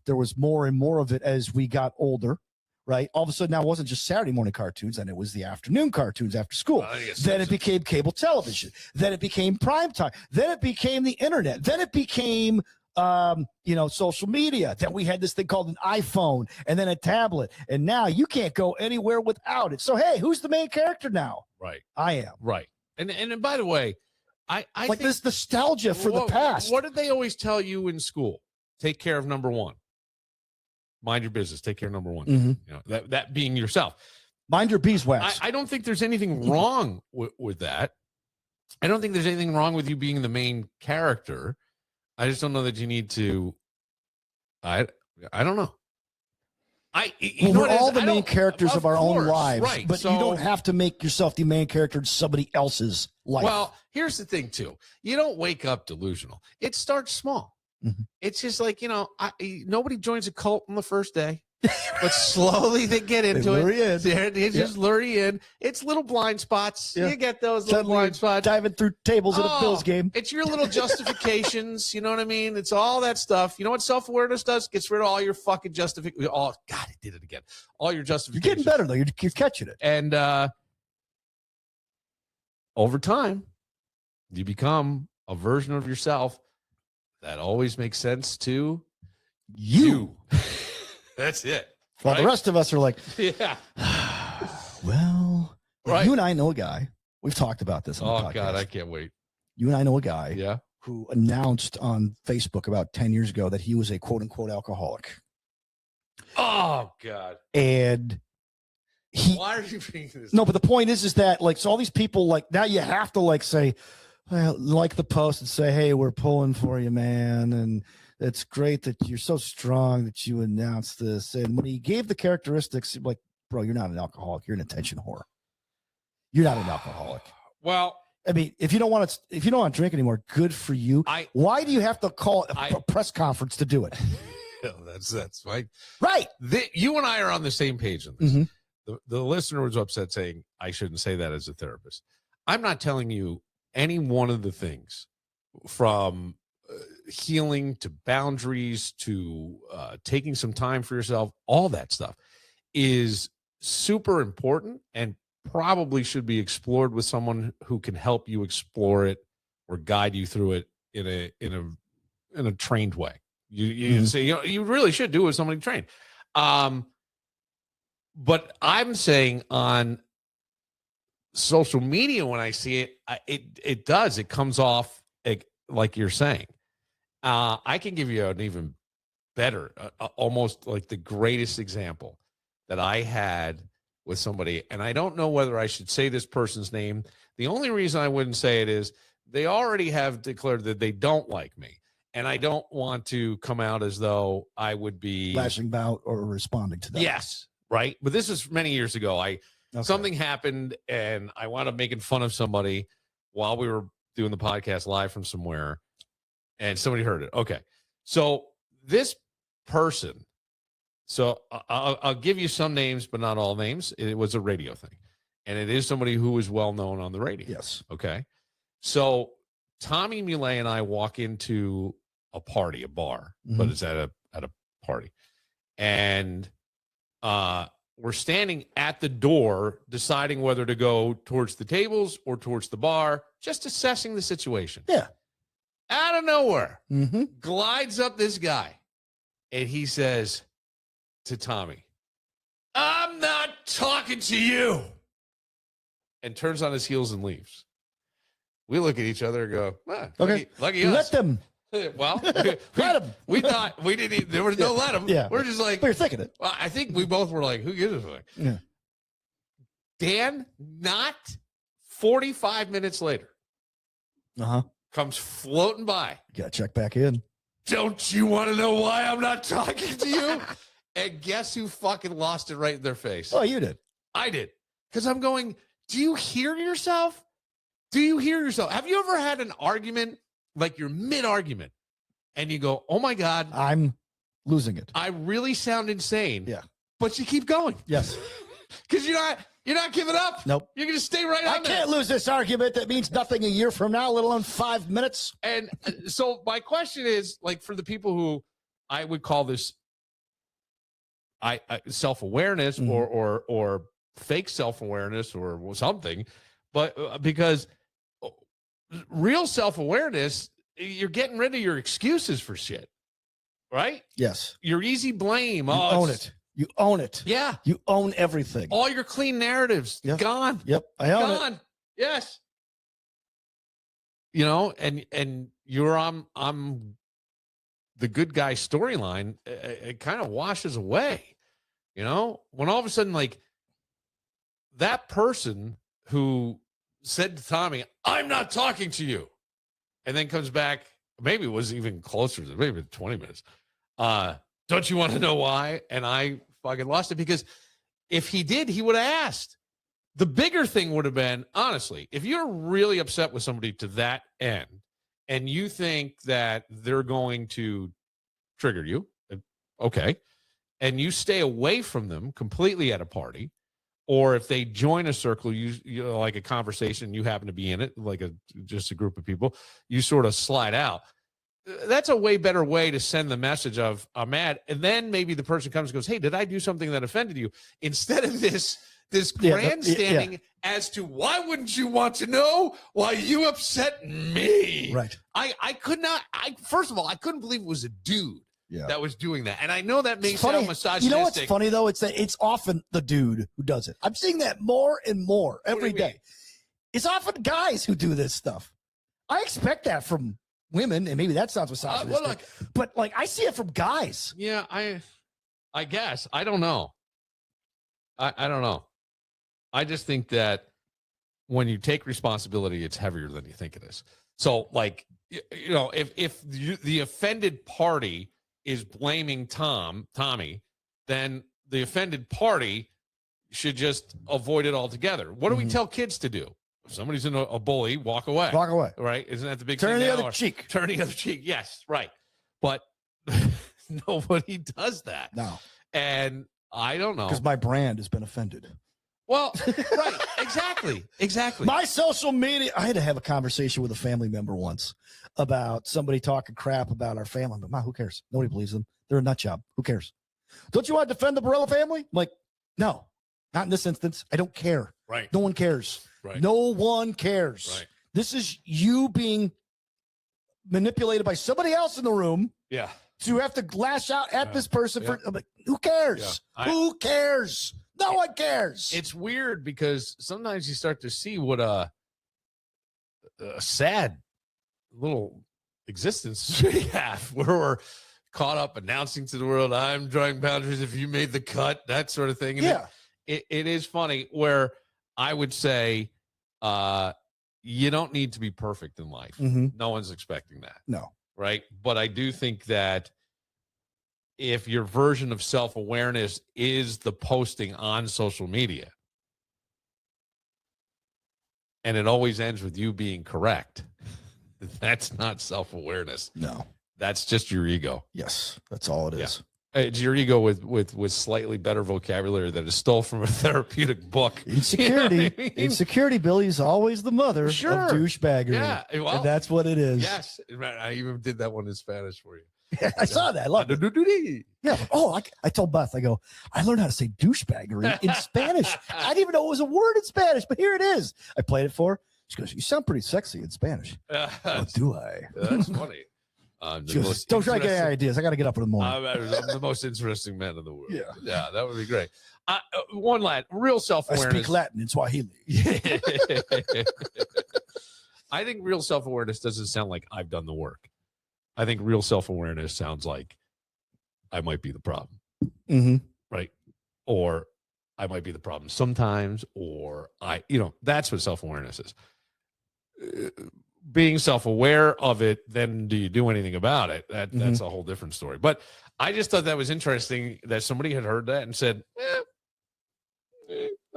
there was more and more of it as we got older. Right. All of a sudden now it wasn't just Saturday morning cartoons, and it was the afternoon cartoons after school. Then it became cable television. Then it became prime time. Then it became the internet. Then it became social media. Then we had this thing called an iPhone, and then a tablet. And now you can't go anywhere without it. So, hey, who's the main character now? Right. I am. Right. And by the way, I like think, this nostalgia for the past. What did they always tell you in school? Take care of number one. Mind your business. Take care of number one. Mm-hmm. That being yourself. Mind your beeswax. I don't think there's anything wrong with that. I don't think there's anything wrong with you being the main character. I just don't know that you need to. I don't know. We're all the main characters of our own lives, right? But you don't have to make yourself the main character in somebody else's life. Well, here's the thing too. You don't wake up delusional. It starts small. Mm-hmm. It's just like, nobody joins a cult on the first day. but slowly they get into lure it. you in. They just lure you in. It's little blind spots. Yeah. You get those little Suddenly blind spots. diving through tables in a Bills game. It's your little justifications. You know what I mean? It's all that stuff. You know what self-awareness does? Gets rid of all your fucking justifications. Oh, God, it did it again. All your You're justifications. getting better, though. You're catching it. And over time, you become a version of yourself that always makes sense to you. That's it. While right? the rest of us are like, Yeah. well, Right. you and I know a guy. We've talked about this on the Oh, podcast. God, I can't wait. You and I know a guy Yeah. who announced on Facebook about 10 years ago that he was a quote-unquote alcoholic. Oh, God. And Why are you being this? no, but the point is that, like, so all these people, like, now you have to, like, say, well, like the post and say, hey, we're pulling for you, man. And it's great that you're so strong that you announced this. And when he gave the characteristics, like, bro, you're not an alcoholic. You're an attention whore. You're not an alcoholic. Well, I mean, if you don't want to drink anymore, good for you. Why do you have to call a press conference to do it? that's right. Right. You and I are on the same page on this. Mm-hmm. The listener was upset saying I shouldn't say that as a therapist. I'm not telling you any one of the things from healing to boundaries to taking some time for yourself. All that stuff is super important and probably should be explored with someone who can help you explore it or guide you through it in a trained way. You say, you really should do it with somebody trained. But I'm saying on social media, when I see it, it comes off like you're saying. I can give you an even better, almost like the greatest example that I had with somebody, and I don't know whether I should say this person's name. The only reason I wouldn't say it is they already have declared that they don't like me, and I don't want to come out as though I would be lashing out or responding to that. Yes, right. But this is many years ago. Something happened, and I wound up making fun of somebody while we were doing the podcast live from somewhere, and somebody heard it. Okay, so this person. So I'll give you some names, but not all names. It was a radio thing, and it is somebody who is well known on the radio. Yes. Okay. So Tommy Muley and I walk into a party, a bar, but it's at a party, and we're standing at the door, deciding whether to go towards the tables or towards the bar, just assessing the situation. Yeah. Out of nowhere, glides up this guy, and he says to Tommy, "I'm not talking to you," and turns on his heels and leaves. We look at each other and go, okay, lucky us. Let them. Well, let him. We thought we didn't even, there was no let him. Yeah. We're just like, but you're thinking it. Well, I think we both were like, who gives a fuck? Yeah. Dan, not 45 minutes later, comes floating by. You gotta check back in. Don't you want to know why I'm not talking to you? And guess who fucking lost it right in their face? Oh, you did. I did. Because I'm going, do you hear yourself? Do you hear yourself? Have you ever had an argument, like you're mid-argument, and you go, oh my God, I'm losing it. I really sound insane. Yeah. But you keep going. Yes. Because you're not giving up. Nope. You're going to stay right on I can't lose this argument that means nothing a year from now, let alone 5 minutes. And so my question is, like, for the people who I would call this self-awareness or fake self-awareness or something, but because real self-awareness, you're getting rid of your excuses for shit, right? Yes. Your easy blame. You own it. You own it. Yeah. You own everything. All your clean narratives, gone. Yep. I own it. Gone. Yes. You know, and you're I'm the good guy storyline. It kind of washes away. You know, when all of a sudden, like, that person who said to Tommy, "I'm not talking to you," and then comes back, maybe it was even closer to maybe 20 minutes. Don't you want to know why? And I fucking lost it, because if he did, he would have asked. The bigger thing would have been, honestly, if you're really upset with somebody to that end and you think that they're going to trigger you, okay, and you stay away from them completely at a party, or if they join a circle, you know, like a conversation, you happen to be in it, like just a group of people, you sort of slide out. That's a way better way to send the message of I'm mad, and then maybe the person comes and goes, "Hey, did I do something that offended you?" Instead of this grandstanding as to why wouldn't you want to know why you upset me? Right. I could not. First of all, I couldn't believe it was a dude that was doing that, and I know that may It's sound funny. misogynistic. You know what's funny though? It's that it's often the dude who does it. I'm seeing that more and more every day. It's often guys who do this stuff. I expect that from women, and maybe that sounds misogynistic, but like I see it from guys. Yeah, I guess. I don't know. I don't know. I just think that when you take responsibility, it's heavier than you think it is. So, like, you know, if the offended party is blaming Tommy, then the offended party should just avoid it altogether. What do we tell kids to do? If somebody's a bully, walk away. Walk away. Right? Isn't that the big Turn thing the now? other cheek. Turn the other cheek. Yes, right. But nobody does that. No. And I don't know. Because my brand has been offended. Well, right. Exactly. My social media, I had to have a conversation with a family member once about somebody talking crap about our family. But, who cares? Nobody believes them. They're a nut job. Who cares? Don't you want to defend the Barella family? I'm like, no, not in this instance. I don't care. Right. No one cares. Right. No one cares. Right. This is you being manipulated by somebody else in the room. Yeah. So you have to lash out at this person for, I'm like, who cares? Yeah. Who cares? No one cares. It's weird because sometimes you start to see what a sad little existence we have, where we're caught up announcing to the world, I'm drawing boundaries if you made the cut, that sort of thing. And it is funny where I would say you don't need to be perfect in life. No one's expecting that. No. Right. But I do think that if your version of self-awareness is the posting on social media, and it always ends with you being correct, that's not self-awareness. No. That's just your ego. Yes, that's all it is. It's your ego with slightly better vocabulary that is stole from a therapeutic book. Insecurity. You know what I mean? Insecurity, Billy, is always the mother of douchebaggery. Yeah, well, and that's what it is. Yes. I even did that one in Spanish for you. Yeah, I saw that. I love it. Yeah. Oh, I told Beth, I go, I learned how to say douchebaggery in Spanish. I didn't even know it was a word in Spanish, but here it is. I played it for her. She goes, you sound pretty sexy in Spanish. Oh, do I? That's funny. Goes, don't try to get any ideas. I got to get up in the morning. I'm the most interesting man in the world. Yeah, that would be great. One lad, real self-awareness. I speak Latin in Swahili. I think real self-awareness doesn't sound like I've done the work. I think real self-awareness sounds like I might be the problem. Right? Or I might be the problem sometimes, or that's what self-awareness is. Being self-aware of it, then do you do anything about it? That's a whole different story. But I just thought that was interesting that somebody had heard that and said,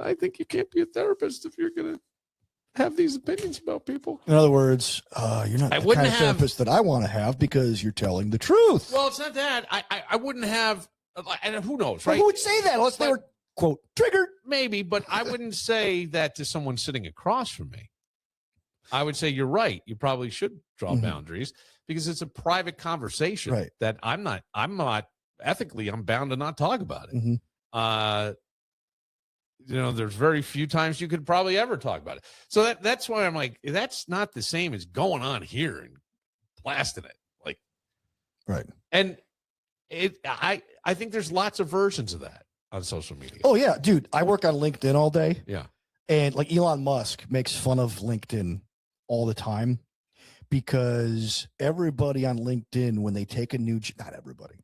I think you can't be a therapist if you're going to have these opinions about people. In other words, you're not the kind of therapist that I want to have because you're telling the truth. Well, it's not that. I wouldn't have, and who knows, right? Who would say that unless they were, quote, triggered? Maybe, but I wouldn't say that to someone sitting across from me. I would say you're right. You probably should draw boundaries because it's a private conversation that I'm not ethically, I'm bound to not talk about it. There's very few times you could probably ever talk about it. So that's why I'm like, that's not the same as going on here and blasting it. Like, right. And I think there's lots of versions of that on social media. Oh yeah, dude. I work on LinkedIn all day. Yeah. And like Elon Musk makes fun of LinkedIn all the time because everybody on LinkedIn, when they take a new, not everybody,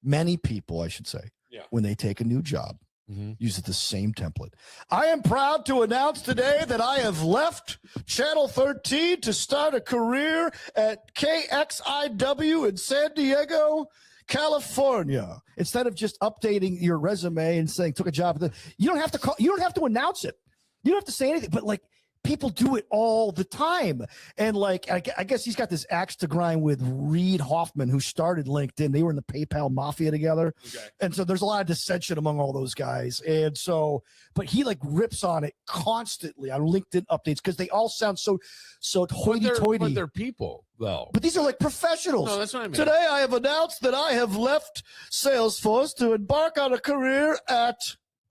many people, I should say, when they take a new job, use the same template. I am proud to announce today that I have left Channel 13 to start a career at KXIW in San Diego, California. Instead of just updating your resume and saying took a job, you don't have to announce it. You don't have to say anything, but like people do it all the time. And like, I guess he's got this axe to grind with Reid Hoffman, who started LinkedIn. They were in the PayPal mafia together. Okay. And so there's a lot of dissension among all those guys. And so, but he like rips on it constantly on LinkedIn updates because they all sound so hoity-toity. But they're people, though. But these are like professionals. No, that's what I mean. Today I have announced that I have left Salesforce to embark on a career at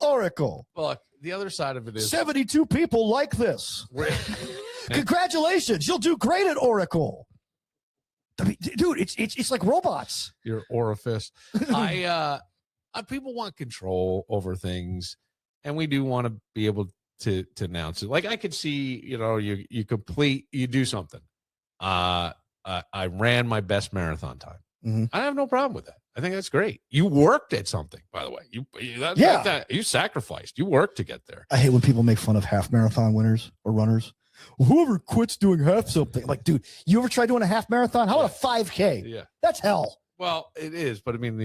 Oracle. Well, the other side of it is 72 people like this. Congratulations, you'll do great at Oracle. I mean, dude, it's like robots. Your orifice. People want control over things, and we do want to be able to announce it. Like I could see, you do something. I ran my best marathon time. Mm-hmm. I have no problem with that. I think that's great. You worked at something, by the way. You sacrificed. You worked to get there. I hate when people make fun of half marathon winners or runners. Whoever quits doing half something, I'm like, dude, you ever try doing a half marathon? How about a 5K? Yeah, that's hell. Well, it is, but I mean,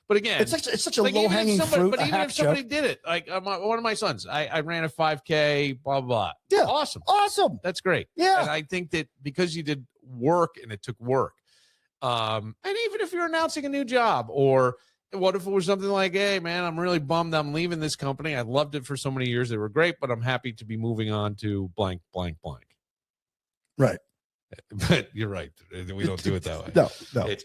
but again, it's such a low hanging fruit. But even if somebody did it, like one of my sons, I ran a 5K, blah blah blah. Yeah, awesome. That's great. Yeah, and I think that because you did work and it took work. And even if you're announcing a new job, or what if it was something like, hey man, I'm really bummed I'm leaving this company. I loved it for so many years. They were great, but I'm happy to be moving on to blank, blank, blank. Right. But you're right. We don't do it that way. No. It's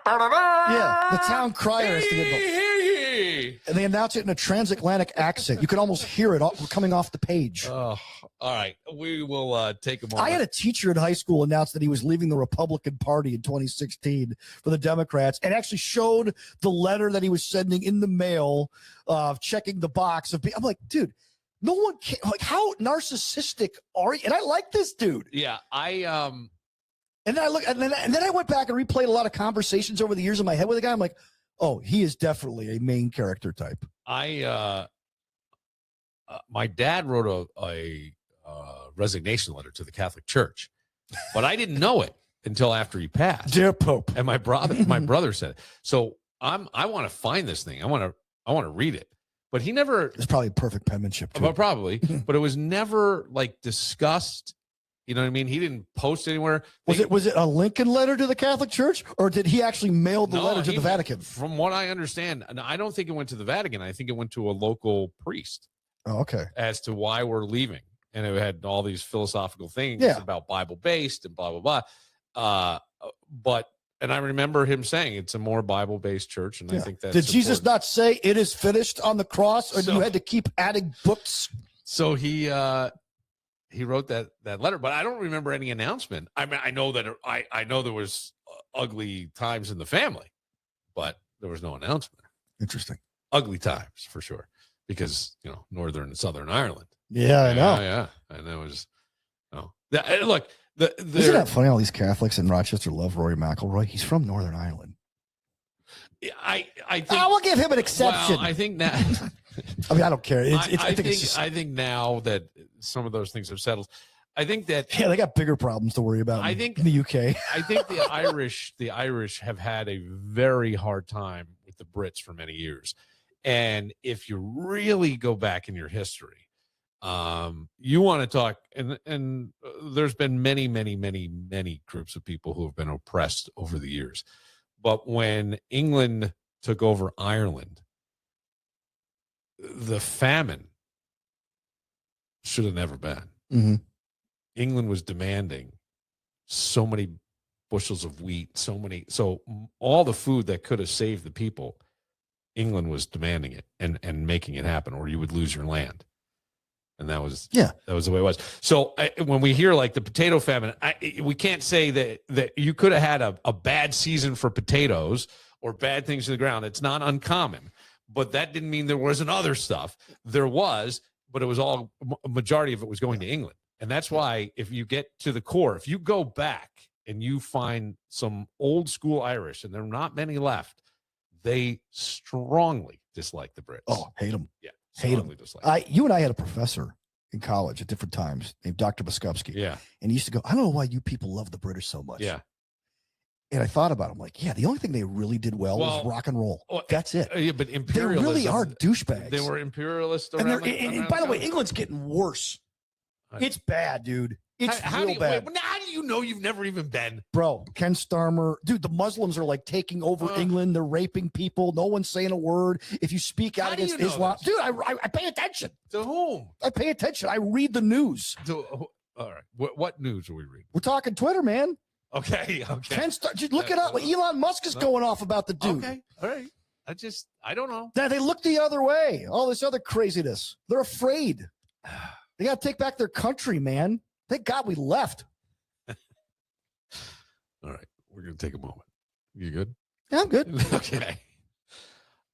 the town crier is to get and they announce it in a transatlantic accent. You can almost hear it coming off the page. Oh, all right. We will take a moment. I had a teacher in high school announce that he was leaving the Republican Party in 2016 for the Democrats, and actually showed the letter that he was sending in the mail, checking the box of. I'm like, dude, no one can. Like, how narcissistic are you? And I like this dude. Yeah, And then I look, and then I went back and replayed a lot of conversations over the years in my head with the guy. I'm like, oh, he is definitely a main character type. My dad wrote a resignation letter to the Catholic Church, but I didn't know it until after he passed. Dear Pope. And my brother said it. So I want to find this thing. I want to read it. But he never. It's probably perfect penmanship too. But probably, but it was never like discussed. You know what I mean? He didn't post anywhere. Was it a Lincoln letter to the Catholic Church, or did he actually mail the letter to the Vatican? From what I understand, and I don't think it went to the Vatican. I think it went to a local priest. Oh, okay. As to why we're leaving, and it had all these philosophical things about Bible based and blah blah blah. And I remember him saying it's a more Bible based church, and I think that's did Jesus not say it is finished on the cross, or you had to keep adding books? So he wrote that letter, but I don't remember any announcement. I mean, I know that I know there was ugly times in the family, but there was no announcement. Interesting. Ugly times for sure, because Northern and Southern Ireland. Yeah, I know. Yeah, and that was look. Isn't that funny? All these Catholics in Rochester love Rory McIlroy. He's from Northern Ireland. I think I will give him an exception. Well, I think now. I mean, I don't care. I think now that some of those things have settled, I think that they got bigger problems to worry about. In the UK. I think the Irish have had a very hard time with the Brits for many years, and if you really go back in your history, you want to talk, and there's been many groups of people who have been oppressed over the years, but when England took over Ireland, the famine should have never been. Mm-hmm. England was demanding so many bushels of wheat, so all the food that could have saved the people, England was demanding it and making it happen, or you would lose your land. And that was the way it was. So when we hear like the potato famine, we can't say that you could have had a bad season for potatoes or bad things to the ground. It's not uncommon, but that didn't mean there wasn't other stuff. There was, but it was all, a majority of it was going to England. And that's why if you get to the core, if you go back and you find some old school Irish, and there are not many left, they strongly dislike the Brits. Oh, hate them. Yeah. Hate him. You and I had a professor in college at different times named Dr. Biskupski. Yeah. And he used to go, I don't know why you people love the British so much. Yeah. And I thought about it. I'm like, the only thing they really did well was rock and roll. That's it. Yeah, but imperialism. They really are douchebags. They were imperialists. And by the way, England's getting worse. It's bad, dude. It's real bad. How do you know you've never even been? Bro, Ken Starmer, dude, the Muslims are like taking over England. They're raping people. No one's saying a word. If you speak out against Islam, dude, I pay attention. To whom? I pay attention. I read the news. All right. What news are we reading? We're talking Twitter, man. Okay. Just look it up. Elon Musk is going off about the dude. Okay. All right. I don't know. They look the other way. All this other craziness. They're afraid. They got to take back their country, man. Thank God we left. All right. We're going to take a moment. You good? Yeah, I'm good. Okay.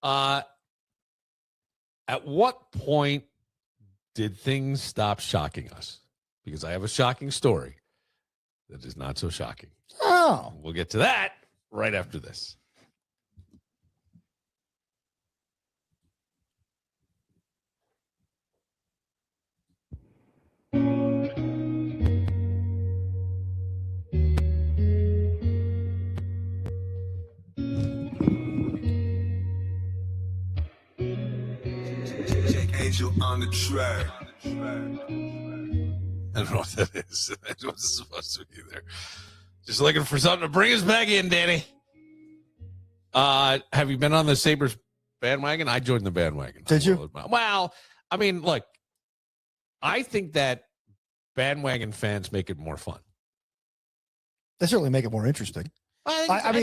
At what point did things stop shocking us? Because I have a shocking story that is not so shocking. Oh. We'll get to that right after this. Angel on the track. I don't know what that is. That was supposed to be there. Just looking for something to bring us back in, Danny. Have you been on the Sabres bandwagon? I joined the bandwagon. Did you? Well, I mean, look, I think that bandwagon fans make it more fun. They certainly make it more interesting. I've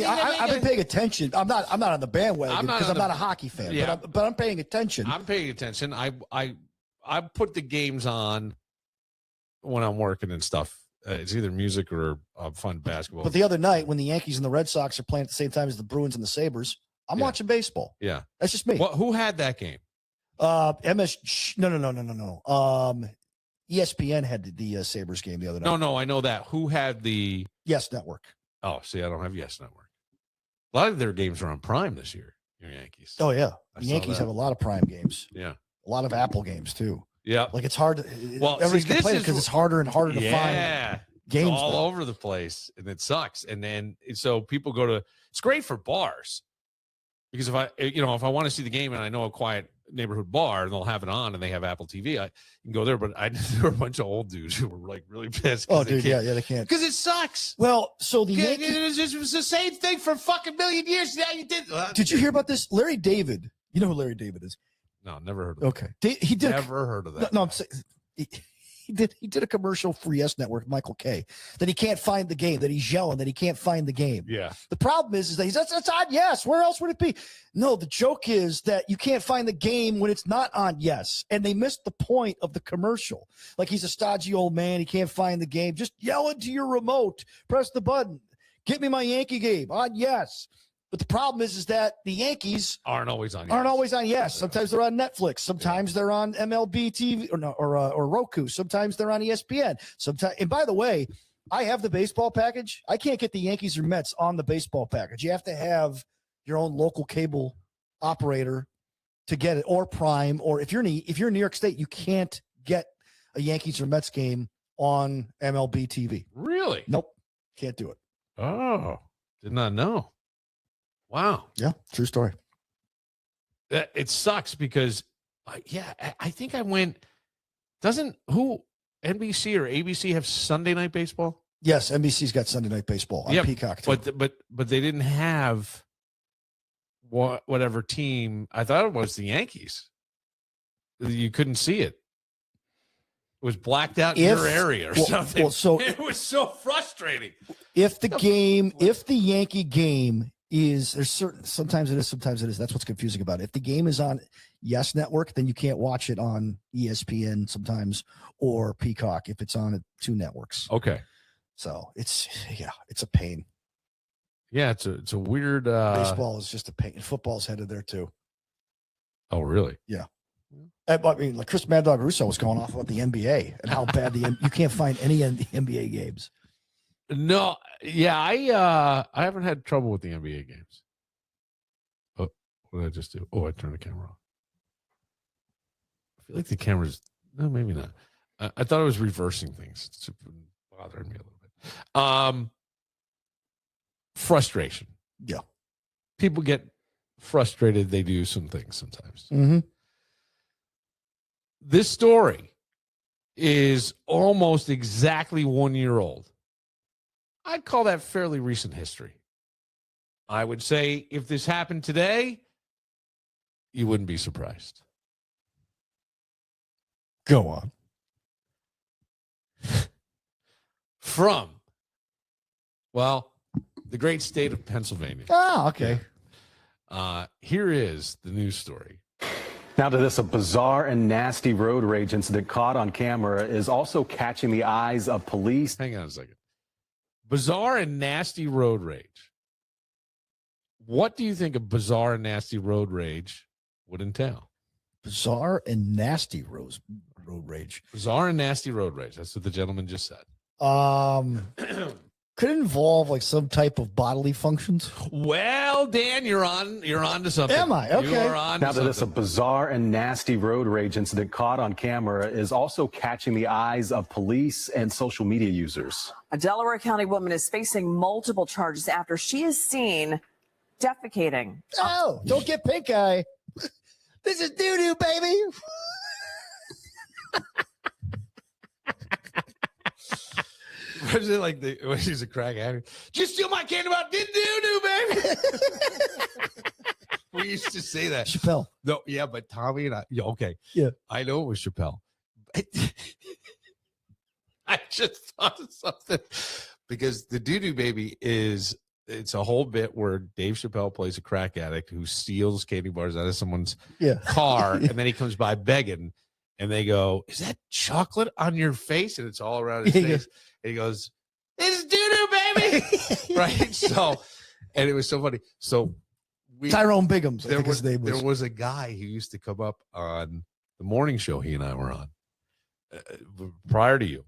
been paying attention. I'm not on the bandwagon because I'm not a hockey fan. Yeah. But I'm paying attention. I'm paying attention. I put the games on when I'm working and stuff. It's either music or fun basketball. But the other night, when the Yankees and the Red Sox are playing at the same time as the Bruins and the Sabres, I'm watching baseball. Yeah, that's just me. Who had that game? No. ESPN had the Sabres game the other night. No, I know that. Who had the Yes Network? Oh, see, I don't have Yes Network. A lot of their games are on Prime this year. Your Yankees. Oh yeah, the Yankees have a lot of Prime games. Yeah, a lot of Apple games too. Yeah, like it's hard. Everybody's complaining because it's harder and harder to find games. It's all over the place, and it sucks. And then so people go to. It's great for bars because if I want to see the game and I know a quiet neighborhood bar and they'll have it on and they have Apple TV, I can go there. But there were a bunch of old dudes who were like really pissed. Oh, dude, yeah, they can't because it sucks. Well, so the Yankees, it was the same thing for a fucking million years. Yeah, you did. Did you hear about this? Larry David. You know who Larry David is? No, never heard of it. Okay. He did never heard of that. No, I'm saying he did a commercial for Yes Network, Michael K, that he can't find the game, that he's yelling that he can't find the game. Yeah. The problem is that that's on Yes. Where else would it be? No, the joke is that you can't find the game when it's not on Yes. And they missed the point of the commercial. Like he's a stodgy old man. He can't find the game. Just yell into your remote. Press the button. Get me my Yankee game on Yes. But the problem is that the Yankees aren't always on Yes. Sometimes they're on Netflix. Sometimes they're on MLB TV or Roku. Sometimes they're on ESPN. Sometimes, and by the way, I have the baseball package. I can't get the Yankees or Mets on the baseball package. You have to have your own local cable operator to get it, or Prime, or if you're in New York State, you can't get a Yankees or Mets game on MLB TV. Really? Nope, can't do it. Oh, did not know. Wow. Yeah, true story. It sucks because, I think I went. Doesn't NBC or ABC have Sunday Night Baseball? Yes, NBC's got Sunday Night Baseball on Peacock too. But they didn't have whatever team. I thought it was the Yankees. You couldn't see it. It was blacked out in your area or something. Well, so it was so frustrating. If the Yankee game is sometimes it is. That's what's confusing about it. If the game is on Yes Network, then you can't watch it on ESPN sometimes or Peacock if it's on two networks. Okay. So it's a pain. Yeah, it's a weird baseball is just a pain. Football's headed there too. Oh, really? Yeah. I mean, like Chris Mad Dog Russo was going off about the NBA and how bad you can't find any NBA games. No, yeah, I haven't had trouble with the NBA games. Oh, what did I just do? Oh, I turned the camera off. I feel like the camera's no, maybe not. I thought it was reversing things. It's bothering me a little bit. Frustration. Yeah, people get frustrated. They do some things sometimes. Mm-hmm. This story is almost exactly 1 year old. I'd call that fairly recent history. I would say if this happened today, you wouldn't be surprised. Go on. From, well, the great state of Pennsylvania. Oh, okay. Here is the news story. Now to this, a bizarre and nasty road rage incident caught on camera is also catching the eyes of police. Hang on a second. Bizarre and nasty road rage. What do you think a bizarre and nasty road rage would entail? Bizarre and nasty road rage. Bizarre and nasty road rage. That's what the gentleman just said. Could it involve like some type of bodily functions? Well, Dan, you're on to something. Am I? Okay. You are on Now to to this, a something. bizarre and nasty road rage incident caught on camera is also catching the eyes of police and social media users. A Delaware County woman is facing multiple charges after she is seen defecating. Oh, don't get pink eye. This is doo-doo, baby. Was it like when she's a crack addict? Just steal my candy bar, did do, baby. We used to say that. Chappelle. No, yeah, but Tommy and I, yeah, okay. Yeah. I know it was Chappelle. I just thought of something because the doo-doo baby it's a whole bit where Dave Chappelle plays a crack addict who steals candy bars out of someone's car, and then he comes by begging, and they go, "Is that chocolate on your face?" And it's all around his face. And he goes, "It's doo-doo, baby!" Right? So, and it was so funny. So Tyrone Biggums, I there think his name was. There was a guy who used to come up on the morning show he and I were on prior to you,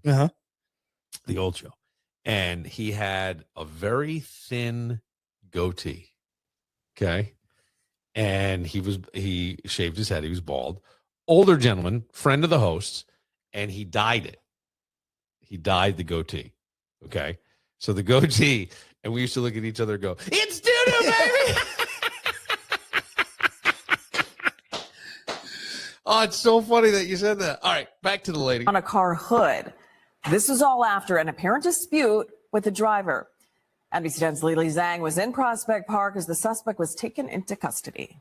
the old show. And he had a very thin goatee. Okay. And he shaved his head. He was bald. Older gentleman, friend of the hosts, and he dyed it. He dyed the goatee. Okay. So the goatee, and we used to look at each other and go, "It's doo-doo, baby." Oh, it's so funny that you said that. All right, back to the lady. On a car hood. This was all after an apparent dispute with the driver. NBC 10's Lily Zhang was in Prospect Park as the suspect was taken into custody.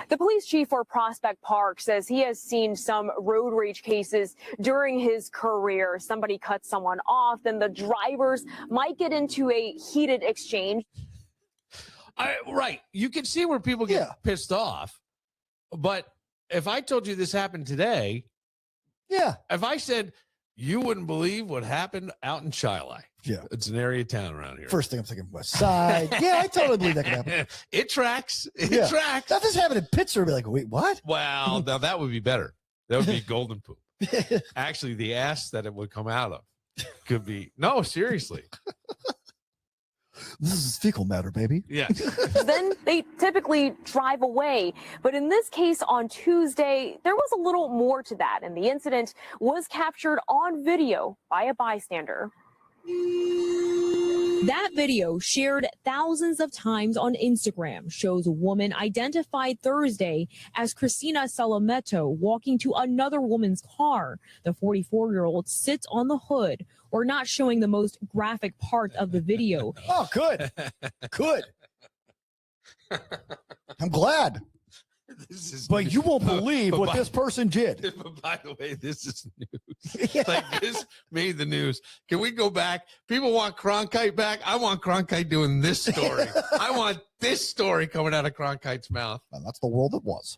The police chief for Prospect Park says he has seen some road rage cases during his career. Somebody cuts someone off, then the drivers might get into a heated exchange. Right. You can see where people get pissed off. But if I told you this happened today, if I said, you wouldn't believe what happened out in Chilai. Yeah. It's an area of town around here. First thing I'm thinking, West Side. Yeah, I totally believe that could happen. It tracks. It tracks. That just happened in Pittsburgh. Be like, wait, what? Well, now that would be better. That would be golden poop. Actually, the ass that it would come out of could be, no, seriously. This is fecal matter, baby. Yeah. Then they typically drive away. But in this case on Tuesday, there was a little more to that. And the incident was captured on video by a bystander. That video, shared thousands of times on Instagram, shows a woman identified Thursday as Christina Salameto walking to another woman's car. The 44-year-old sits on the hood, or not showing the most graphic part of the video. Oh, good. Good. I'm glad. But you won't believe what this person did. But by the way, this is news. Like, this made the news. Can we go back? People want Cronkite back. I want Cronkite doing this story. I want this story coming out of Cronkite's mouth. And that's the world it was.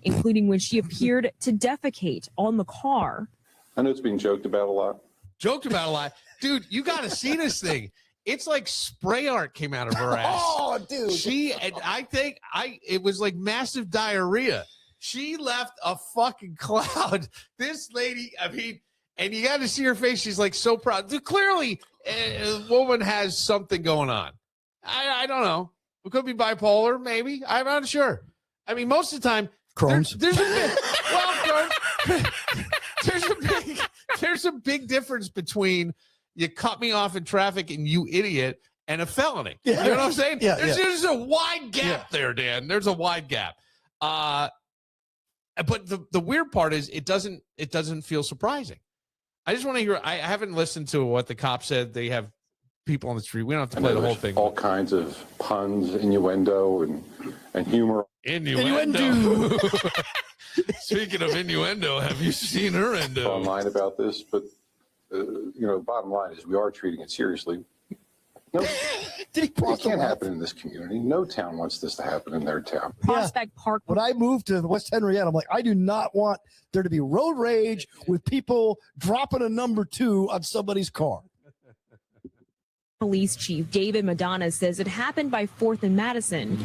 Including when she appeared to defecate on the car. I know it's being joked about a lot. Joked about a lot. Dude, you got to see this thing. It's like spray art came out of her ass. Oh, dude. It was like massive diarrhea. She left a fucking cloud. This lady, I mean, and you got to see her face. She's like so proud. Clearly, a woman has something going on. I don't know. It could be bipolar, maybe. I'm not sure. I mean, most of the time, Crohn's. There's a big difference between you cut me off in traffic and you idiot and a felony. You know what I'm saying? There's a wide gap there, Dan. There's a wide gap. But the weird part is it doesn't feel surprising. I just want to hear. I haven't listened to what the cop said. They have people on the street. We don't have to play the whole thing. All kinds of puns, innuendo, and humor. Innuendo. Speaking of innuendo, have you seen her endo? Online about this, but the bottom line is we are treating it seriously. No, it can't happen in this community. No town wants this to happen in their town. Prospect Park. When I moved to West Henrietta, I'm like, I do not want there to be road rage with people dropping a number 2 on somebody's car. Police Chief David Madonna says it happened by 4th and Madison.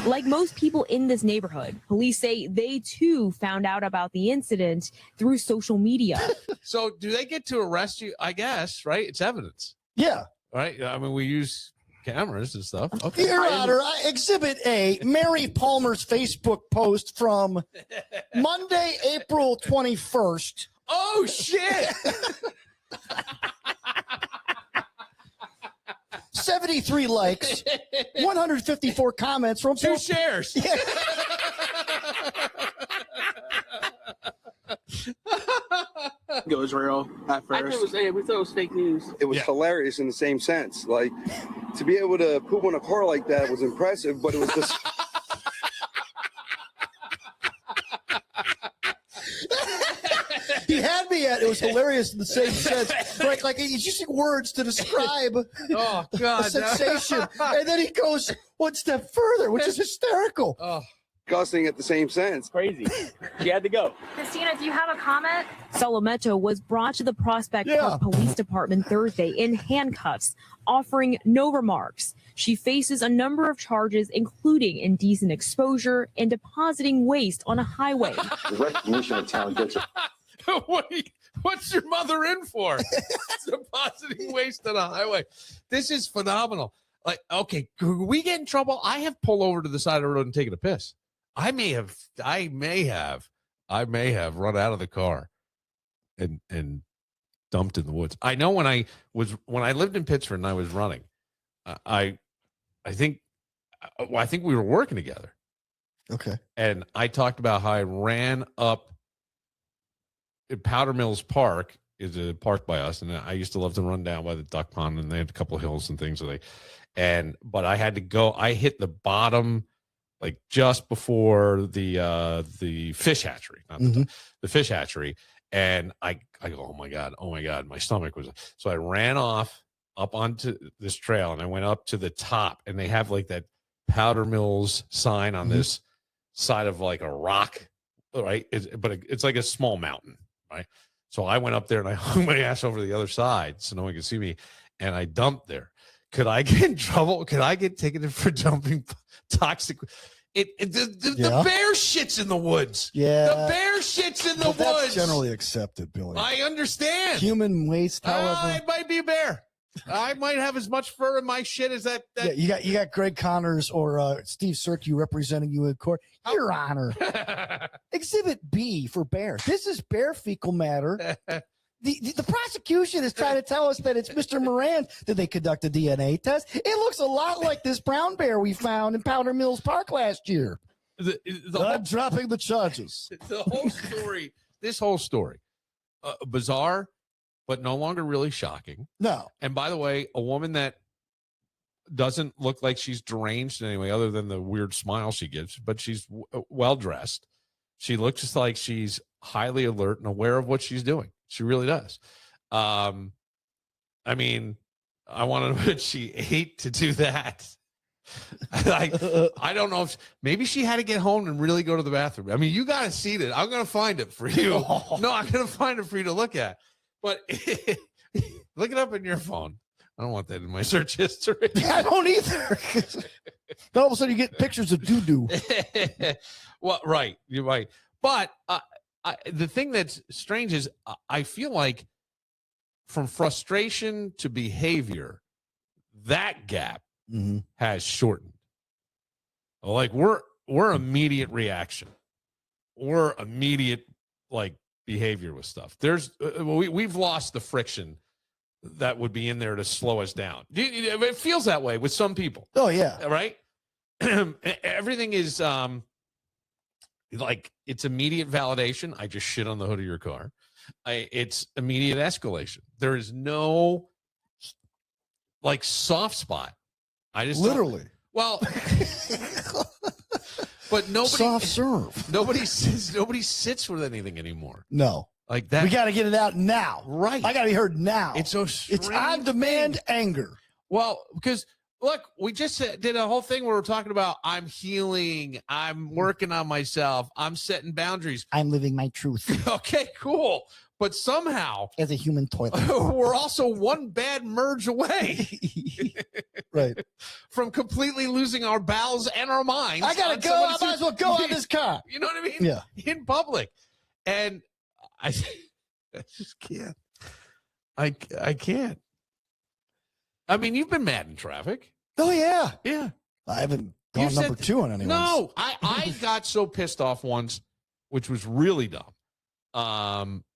Like most people in this neighborhood, police say they too found out about the incident through social media. So do they get to arrest you? I guess, right? It's evidence. Yeah. Right? I mean, we use cameras and stuff. Okay. Your Honor, Exhibit A, Mary Palmer's Facebook post from Monday, April 21st. Oh, shit. 73 likes, 154 comments from 2 shares. Yeah. Goes real at first. We thought it was fake news. It was hilarious in the same sense. Like, to be able to poop on a car like that was impressive, but it was just. He had me at it was hilarious in the same sense. Like he's using words to describe a sensation. And then he goes one step further, which is hysterical. Oh. Disgusting at the same sense. Crazy. She had to go. Christina, do you have a comment? Solometo was brought to the Prospect Park Police Department Thursday in handcuffs, offering no remarks. She faces a number of charges, including indecent exposure and depositing waste on a highway. The recognition of talent gets it. What's your mother in for? Depositing waste on a highway. This is phenomenal. Like, okay, could we get in trouble? I have pulled over to the side of the road and taken a piss. I may have run out of the car and dumped in the woods. I know when I lived in Pittsford and I was running, I think we were working together. Okay. And I talked about how I ran up at Powder Mills Park is a park by us, and I used to love to run down by the duck pond, and they had a couple of hills and things. But I had to go. I hit the bottom, like just before the fish hatchery, not the fish hatchery, and I go, oh my god, my stomach was. So I ran off up onto this trail, and I went up to the top, and they have like that Powder Mills sign on this side of like a rock, right? It's like a small mountain, right? So I went up there and I hung my ass over the other side so no one could see me, and I dumped there. Could I get in trouble? Could I get ticketed for dumping toxic? The bear shits in the woods. Yeah. The bear shits in the woods. That's generally accepted, Billy. I understand. Human waste, however. It might be a bear. I might have as much fur in my shit as that. Yeah, you got Greg Connors or Steve Serkey representing you in court. Your Honor. Exhibit B for bear. This is bear fecal matter. The prosecution is trying to tell us that it's Mr. Moran. Did they conduct a DNA test? It looks a lot like this brown bear we found in Powder Mills Park last year. I'm dropping the charges. The whole story, this whole story, bizarre, but no longer really shocking. No. And by the way, a woman that doesn't look like she's deranged in any way other than the weird smile she gives, but she's well dressed. She looks like she's highly alert and aware of what she's doing. She really does. I mean, I want to know what she ate to do that. I don't know if maybe she had to get home and really go to the bathroom. I mean, you got to see it. I'm going to find it for you. No, I'm going to find it for you to look at. But look it up in your phone. I don't want that in my search history. I don't either. All of a sudden you get pictures of doo-doo. Well, right. You're right. But the thing that's strange is I feel like from frustration to behavior, that gap has shortened. Like we're immediate reaction. We're immediate like behavior with stuff. There's we've lost the friction that would be in there to slow us down. It feels that way with some people. Oh yeah. Right. Everything is Like, it's immediate validation. I just shit on the hood of your car. It's immediate escalation. There is no like soft spot. I just literally. Well, but nobody soft serve. Nobody sits with anything anymore. No. Like that. We got to get it out now. Right. I got to be heard now. It's so it's on demand anger. Well, because look, we just did a whole thing where we're talking about I'm healing, I'm working on myself, I'm setting boundaries. I'm living my truth. Okay, cool. But somehow, as a human toilet, we're also one bad merge away. Right. From completely losing our bowels and our minds. I got to go. I might as well go on this car. You know what I mean? Yeah. In public. And I just can't. I can't. I mean, you've been mad in traffic. Oh, yeah. Yeah. I haven't gone number 2 on anyone. No, I got so pissed off once, which was really dumb.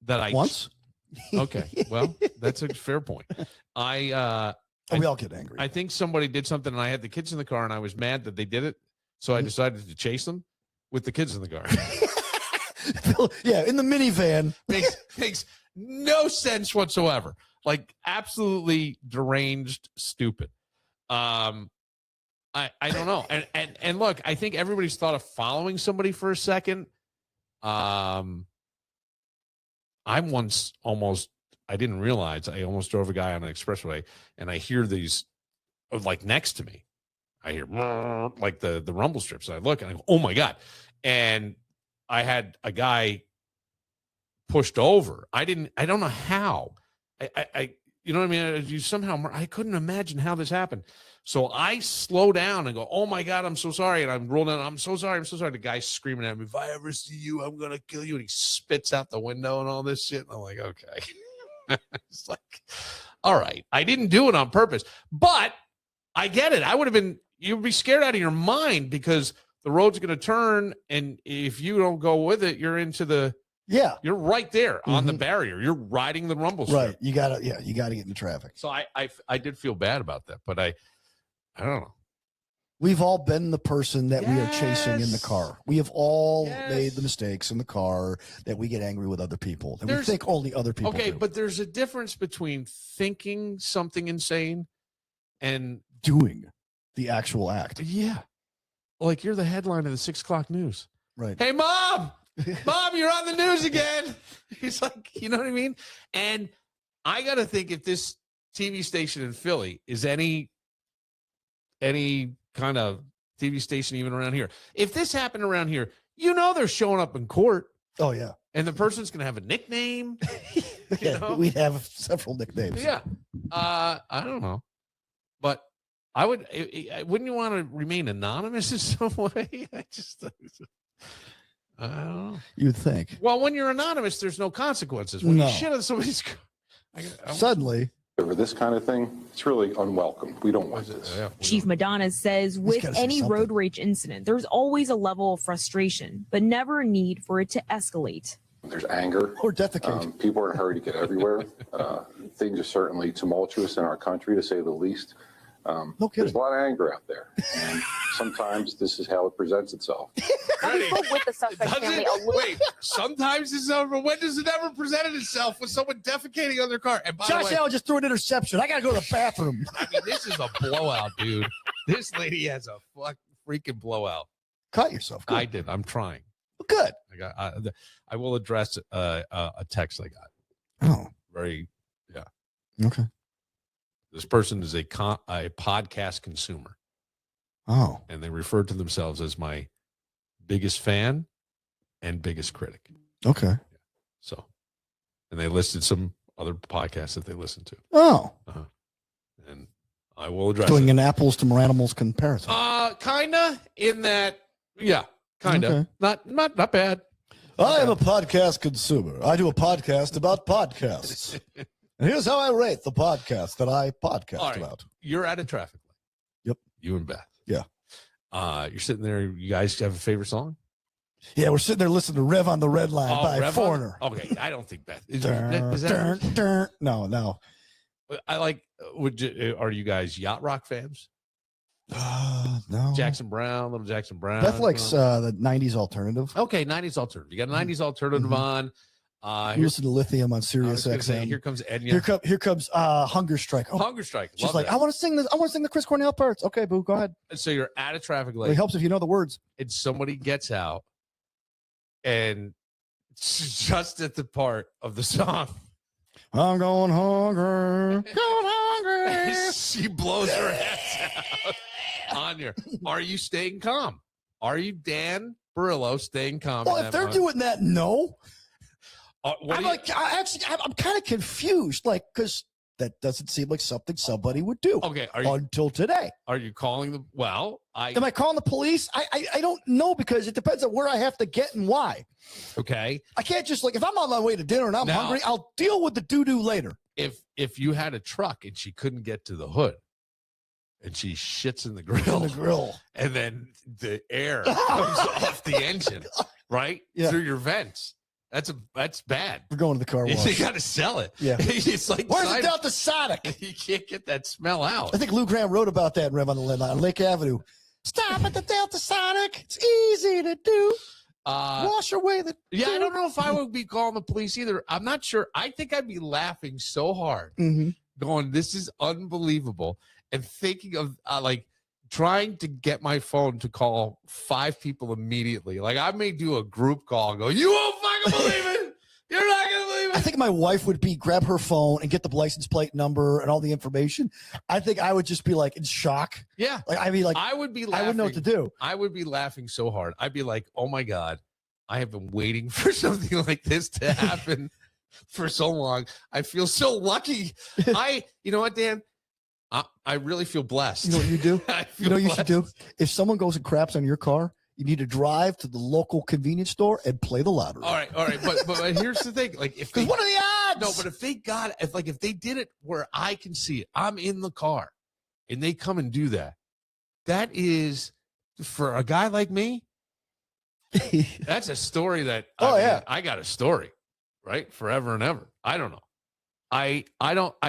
That I once. Okay, well, that's a fair point. We all get angry. I think somebody did something, and I had the kids in the car, and I was mad that they did it, so I decided to chase them with the kids in the car. Yeah, in the minivan. makes no sense whatsoever. Like, absolutely deranged, stupid. I don't know. And look, I think everybody's thought of following somebody for a second. I once I didn't realize I almost drove a guy on an expressway, and I hear these like next to me. I hear like the rumble strips. And I look and I go, oh my God. And I had a guy pushed over. I don't know how. I you know what I mean? You somehow, I couldn't imagine how this happened. So I slow down and go, oh my God, I'm so sorry. And I'm rolling down, I'm so sorry. The guy's screaming at me, if I ever see you, I'm going to kill you. And he spits out the window and all this shit. And I'm like, okay. It's like, all right. I didn't do it on purpose, but I get it. You'd be scared out of your mind because the road's going to turn. And if you don't go with it, you're into the, you're right there on the barrier. You're riding the rumble strip. Right. You gotta get into traffic. So I did feel bad about that, but I don't know. We've all been the person that we are chasing in the car. We have all made the mistakes in the car that we get angry with other people. And we think only other people do. But there's a difference between thinking something insane and doing the actual act. Yeah. Like, you're the headline of the 6 o'clock news. Right. Hey, Mom, you're on the news again. He's like, you know what I mean? And I got to think, if this TV station in Philly is any kind of TV station even around here, if this happened around here, they're showing up in court. Oh, yeah. And the person's going to have a nickname. We'd have several nicknames. Yeah. I don't know. But wouldn't you want to remain anonymous in some way? I don't know. You'd think. Well, when you're anonymous, there's no consequences. When you shit on somebody's suddenly. Over this kind of thing, it's really unwelcome. We don't want this. Chief Madonna says with any road rage incident, there's always a level of frustration, but never a need for it to escalate. There's anger. Or defecate. People are in a hurry to get everywhere. Things are certainly tumultuous in our country, to say the least. There's a lot of anger out there. And sometimes this is how it presents itself. With the suspect family, Wait, sometimes it's over. When does it ever present itself with someone defecating on their car? And by Josh the way, Allen just threw an interception. I got to go to the bathroom. I mean, this is a blowout, dude. This lady has a freaking blowout. Cut yourself. Good. I did. I'm trying. Good. I will address a text I got. Oh. Very, yeah. Okay. This person is a podcast consumer. Oh. And they refer to themselves as my biggest fan and biggest critic. Okay. Yeah. So, and they listed some other podcasts that they listen to. Oh. And I will address doing it. an apples to animals comparison. Kinda in that, yeah, kinda. Okay. Not bad. I am a podcast consumer. I do a podcast about podcasts. And here's how I rate the podcast that I podcast about. You're at a traffic light. Yep. You and Beth. Yeah. You're sitting there. You guys have a favorite song? Yeah, we're sitting there listening to Rev on the Red Line by Rev Foreigner. Okay, I don't think Beth. Is that No. I like. Are you guys yacht rock fans? No. Jackson Brown, little Jackson Brown. Deflection's the 90s alternative. Okay, 90s alternative. You got a 90s alternative on. You listen to Lithium on Sirius XM. XM. Here comes Enya. Here comes Hunger Strike. Oh, Hunger Strike. She's like, I want to sing this. I want to sing the Chris Cornell parts. Okay, boo, go ahead. So you're at a traffic light. It helps if you know the words. And somebody gets out, and it's just at the part of the song. I'm going hungry. Going hungry. She blows her ass out on you. Are you staying calm? Are you Dan Barillo staying calm? Well, if they're doing that, no. I'm kind of confused, like, because that doesn't seem like something somebody would do. Okay, until today. Are you calling the? Well, am I calling the police? I don't know, because it depends on where I have to get and why. Okay, I can't just, like, if I'm on my way to dinner and I'm hungry, I'll deal with the doo-doo later. If you had a truck and she couldn't get to the hood, and she shits in the grill, and then the air comes off the engine, right, through your vents. That's bad. We're going to the car wash. You got to sell it. Yeah. It's like, where's the Delta Sonic? You can't get that smell out. I think Lou Graham wrote about that in Rev on the Limb on Lake Avenue. Stop at the Delta Sonic. It's easy to do. Wash away the. Yeah, I don't know if I would be calling the police either. I'm not sure. I think I'd be laughing so hard, going, "This is unbelievable," and thinking of like trying to get my phone to call 5 people immediately. Like, I may do a group call and go, "You won't fucking believe it. You're not gonna believe it." I think my wife would grab her phone and get the license plate number and all the information. I think I would just be like in shock. Yeah. Like, I'd be like, I would be laughing. I wouldn't know what to do. I would be laughing so hard. I'd be like, "Oh my God, I have been waiting for something like this to happen for so long. I feel so lucky." You know what, Dan? I really feel blessed. You know what you do? You know what you should do? If someone goes and craps on your car, you need to drive to the local convenience store and play the lottery. All right. But here's the thing. Like, if what are the odds? No, but if they got it, if they did it where I can see it, I'm in the car, and they come and do that. That is, for a guy like me, that's a story that. I got a story, right? Forever and ever. I don't know. I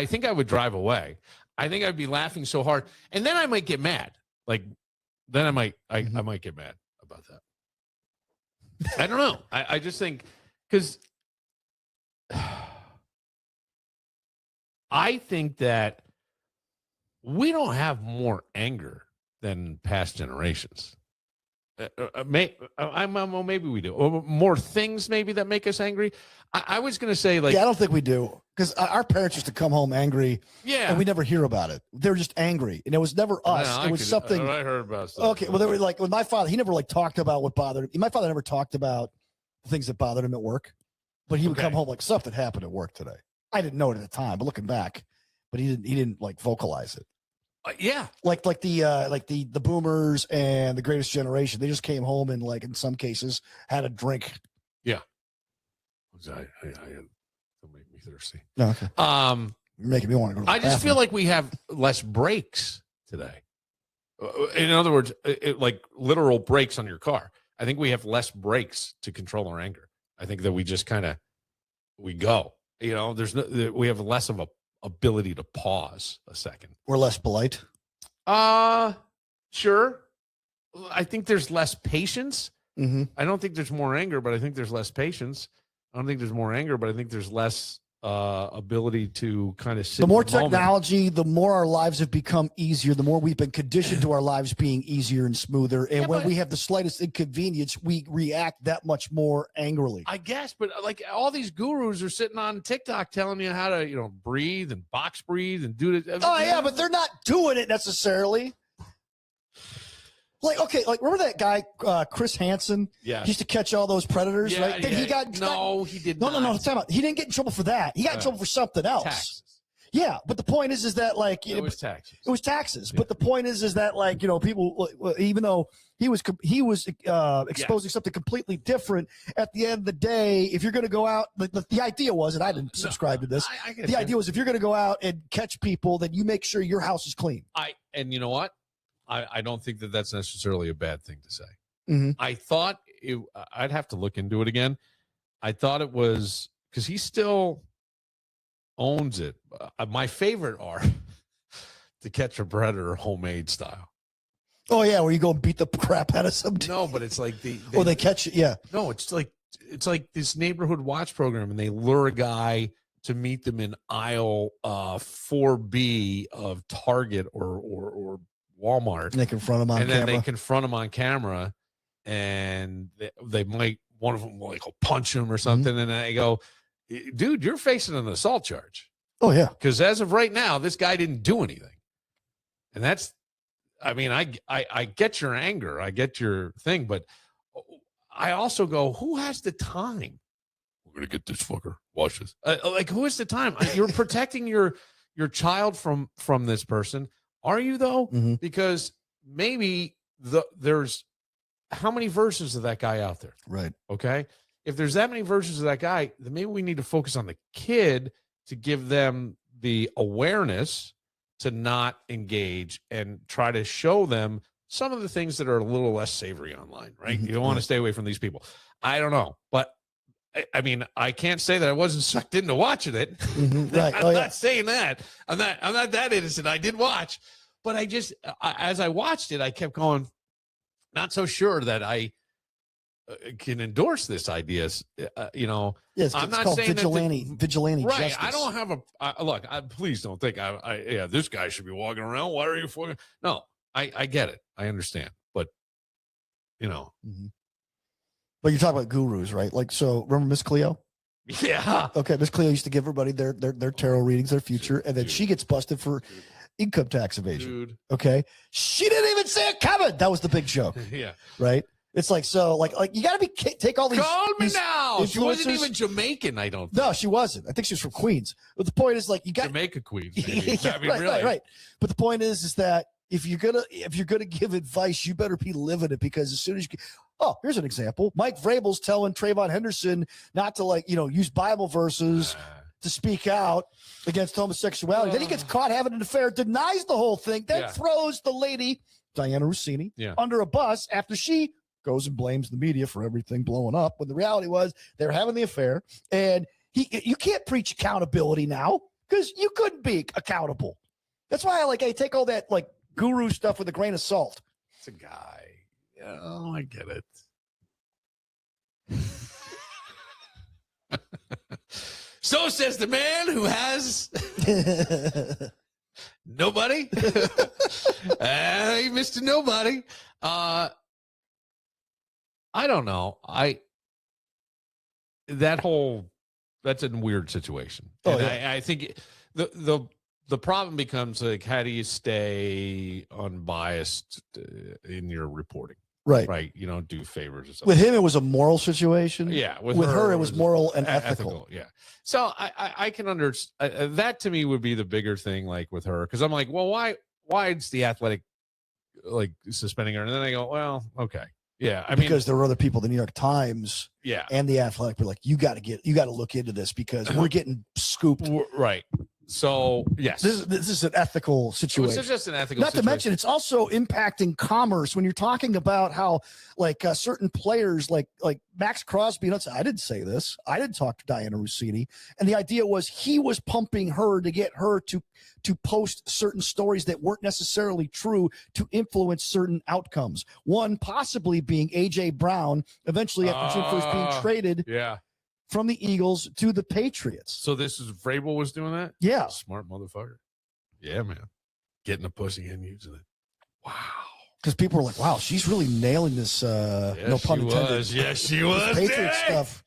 think I would drive away. I think I'd be laughing so hard, and then I might get mad. Like, then I might get mad about that. I don't know. I just think, because I think that we don't have more anger than past generations. Maybe we do. Or more things maybe that make us angry. I was going to say, like, yeah, I don't think we do, because our parents used to come home angry. Yeah, and we never hear about it. They were just angry, and it was never us. It was something I heard about stuff. Okay, well, they were like, with my father, he never talked about what bothered him. My father never talked about the things that bothered him at work, but he would come home like, something happened at work today. I didn't know it at the time, but looking back, but he didn't like vocalize it. Yeah, like the boomers and the Greatest Generation, they just came home and, like, in some cases had a drink. Yeah, don't make me thirsty. No, okay. You're making me want to go to the I just bathroom. feel like we have less breaks today. In other words, like literal brakes on your car. I think we have less brakes to control our anger. I think that we just we go. You know, we have less of a ability to pause a second. We're less polite. Sure. I think there's less patience. Mm-hmm. I don't think there's more anger, but I think there's less patience. I don't think there's more anger, but I think there's less ability to kind of sit. The more in the moment. technology, the more our lives have become easier, the more we've been conditioned to our lives being easier and smoother. And when we have the slightest inconvenience, we react that much more angrily. I guess, but like all these gurus are sitting on TikTok telling you how to, breathe and box breathe and do it. Oh, yeah, but they're not doing it necessarily. Like, okay, like, remember that guy, Chris Hansen? Yeah. He used to catch all those predators, Yeah, right? yeah. He got No, he did no, not. No, time out. He didn't get in trouble for that. He got in trouble for something else. Taxes. Yeah, but the point is that, like, It was taxes. It was taxes. Yeah. But the point is that, like, people, even though he was exposing something completely different, at the end of the day, if you're going to go out, the idea was, and I didn't subscribe to this, the idea was, if you're going to go out and catch people, then you make sure your house is clean. And you know what? I don't think that that's necessarily a bad thing to say. Mm-hmm. I thought I'd have to look into it again. I thought it was because he still owns it. My favorite are To Catch a Predator homemade style. Oh yeah, where you go and beat the crap out of somebody. No, but it's like they catch it. Yeah. No, it's like this neighborhood watch program, and they lure a guy to meet them in aisle 4B of Target or Walmart. And they confront him on camera. And then they confront him on camera, and they might, one of them will punch him or something. And I go, dude, you're facing an assault charge. Oh yeah. Because as of right now, this guy didn't do anything. And that's, I mean, I get your anger. I get your thing, but I also go, who has the time? We're going to get this fucker. Watch this. Who has the time? You're protecting your child from this person. Are you though? Mm-hmm. Because maybe there's how many versions of that guy out there? Right. Okay. If there's that many versions of that guy, then maybe we need to focus on the kid to give them the awareness to not engage and try to show them some of the things that are a little less savory online, right? Mm-hmm. You don't want to stay away from these people. I don't know, but I mean, I can't say that I wasn't sucked into watching it. Mm-hmm. Right. I'm not saying that. I'm not that innocent. I did watch, but as I watched it, I kept going, not so sure that I can endorse this idea. Yes, I'm not called saying vigilante right. justice. I don't have look. Please don't think this guy should be walking around. Why are you fucking? No, I get it. I understand, but Mm-hmm. But you're talking about gurus, right? Like, so remember Miss Cleo? Yeah. Okay, Miss Cleo used to give everybody their tarot readings, their future, and then she gets busted for income tax evasion. Dude. Okay, she didn't even see it coming. That was the big joke. Yeah. Right. It's like, so like you got to take all these. Call me these now. She wasn't influencers. even Jamaican. I don't. No, she wasn't. I think she was from Queens. But the point is, like, you got Jamaica Queens. yeah, I mean, right, really. right. But the point is that if you're gonna give advice, you better be living it, because as soon as you here's an example. Mike Vrabel's telling Trayvon Henderson not to use Bible verses to speak out against homosexuality. Then he gets caught having an affair, denies the whole thing, then throws the lady, Diana Rossini, under a bus after she goes and blames the media for everything blowing up, when the reality was they're having the affair. And you can't preach accountability now, because you couldn't be accountable. That's why I take all that guru stuff with a grain of salt. It's a guy. Oh, I get it. So says the man who has nobody. Hey, Mr. Nobody. I don't know. That's a weird situation. Oh, and I think the problem becomes how do you stay unbiased in your reporting? Right. Right. You don't do favors or something. With him, it was a moral situation. Yeah. With her, it was moral and ethical. Yeah. So I can understand that. To me would be the bigger thing, with her. Cause I'm like, well, why is the Athletic suspending her? And then I go, well, okay. Yeah. Because there were other people, the New York Times and the Athletic were like, you got to look into this, because we're getting scooped. Right. So yes, this is an ethical situation. This is just an ethical. Not situation. to mention, it's also impacting commerce when you're talking about how certain players like Max Crosby. I didn't say this. I didn't talk to Diana Rossini, and the idea was he was pumping her to get her to post certain stories that weren't necessarily true to influence certain outcomes. One possibly being AJ Brown eventually after June 1st being traded. Yeah. From the Eagles to the Patriots. So this is Vrabel was doing that? Yeah. Smart motherfucker. Yeah, man. Getting a pussy and using it. Wow. Because people were like, wow, she's really nailing this. No pun intended. Yes, she was. Patriot stuff.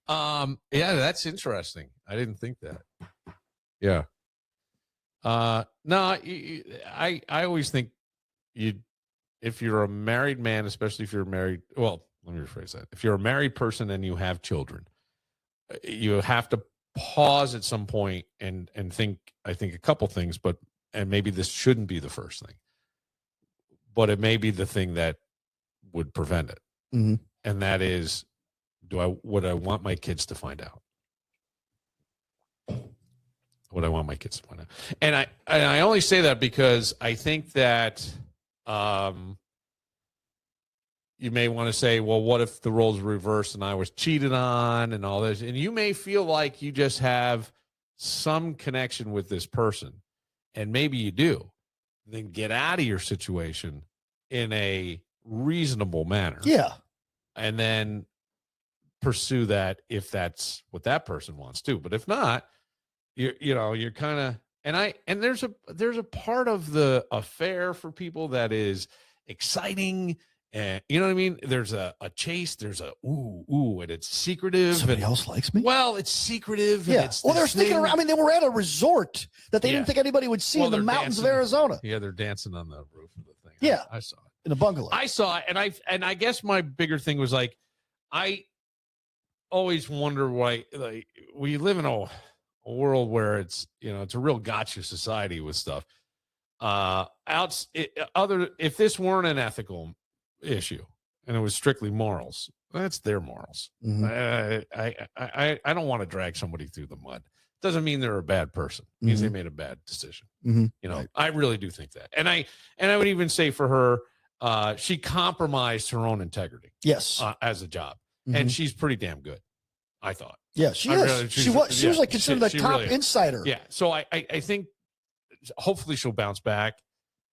Yeah, that's interesting. I didn't think that. Yeah. No, I always think if you're a married man, especially if you're married, well, let me rephrase that. If you're a married person and you have children, you have to pause at some point and think, I think a couple things, and maybe this shouldn't be the first thing, but it may be the thing that would prevent it. Mm-hmm. And that is, would I want my kids to find out? Would I want my kids to find out? And I only say that because I think that, you may want to say, well, what if the roles reversed and I was cheated on and all this? And you may feel like you just have some connection with this person, and maybe you do. Then get out of your situation in a reasonable manner. Yeah. And then pursue that if that's what that person wants to. But if not, you're kind of, and there's a part of the affair for people that is exciting. And you know what I mean? There's a chase, there's a ooh, and it's secretive. Somebody else likes me? Well, it's secretive. Yeah. And it's Well, they're sticking around. I mean, they were at a resort that they Yeah. didn't think anybody would see in the they're mountains dancing. of Arizona. Yeah, they're dancing on the roof of the thing. Yeah. I saw it. In a bungalow. I saw it, and I guess my bigger thing was like, I always wonder why, like, we live in a world where it's it's a real gotcha society with stuff. If this weren't an ethical issue and it was strictly morals, that's their morals. I don't want to drag somebody through the mud. Doesn't mean they're a bad person. It means they made a bad decision. Right. I really do think that. And I would even say for her, she compromised her own integrity. Yes. As a job. And she's pretty damn good, I thought. Yeah, she is. She was like considered the top really insider. Yeah. So I think hopefully she'll bounce back.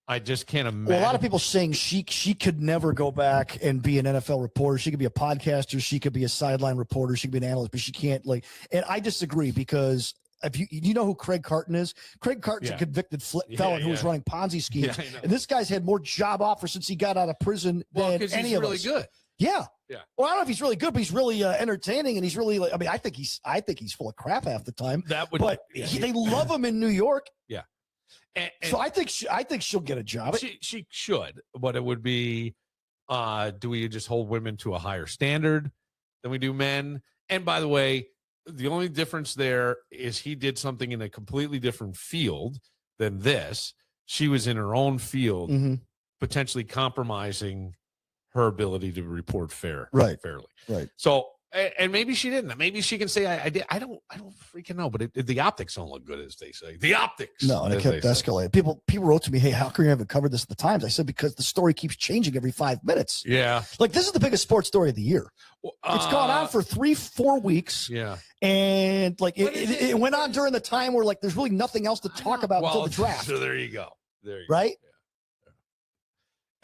I just can't imagine. Well, a lot of people saying she could never go back and be an NFL reporter. She could be a podcaster. She could be a sideline reporter. She could be an analyst, but she can't and I disagree because if you know who Craig Carton is? Craig Carton's a convicted felon who was running Ponzi schemes. And this guy's had more job offers since he got out of prison than any of us. He's really good. Yeah. Yeah. Well, I don't know if he's really good, but he's really entertaining, and he's really I mean, I think he's full of crap half the time. They love him in New York. Yeah. And so I think she'll get a job. She should, but it would be, do we just hold women to a higher standard than we do men? And by the way, the only difference there is he did something in a completely different field than this. She was in her own field, potentially compromising her ability to report fairly. Right. So, and maybe she didn't. Maybe she can say I did. I don't freaking know. But the optics don't look good, as they say. The optics. No, and it kept escalating. People wrote to me, "Hey, how come you haven't covered this at the Times?" I said because the story keeps changing every 5 minutes. Yeah. Like this is the biggest sports story of the year. It's gone on for 3-4 weeks. Yeah. And like it went on during the time where like there's really nothing else to talk about until the draft. So there you go. Right.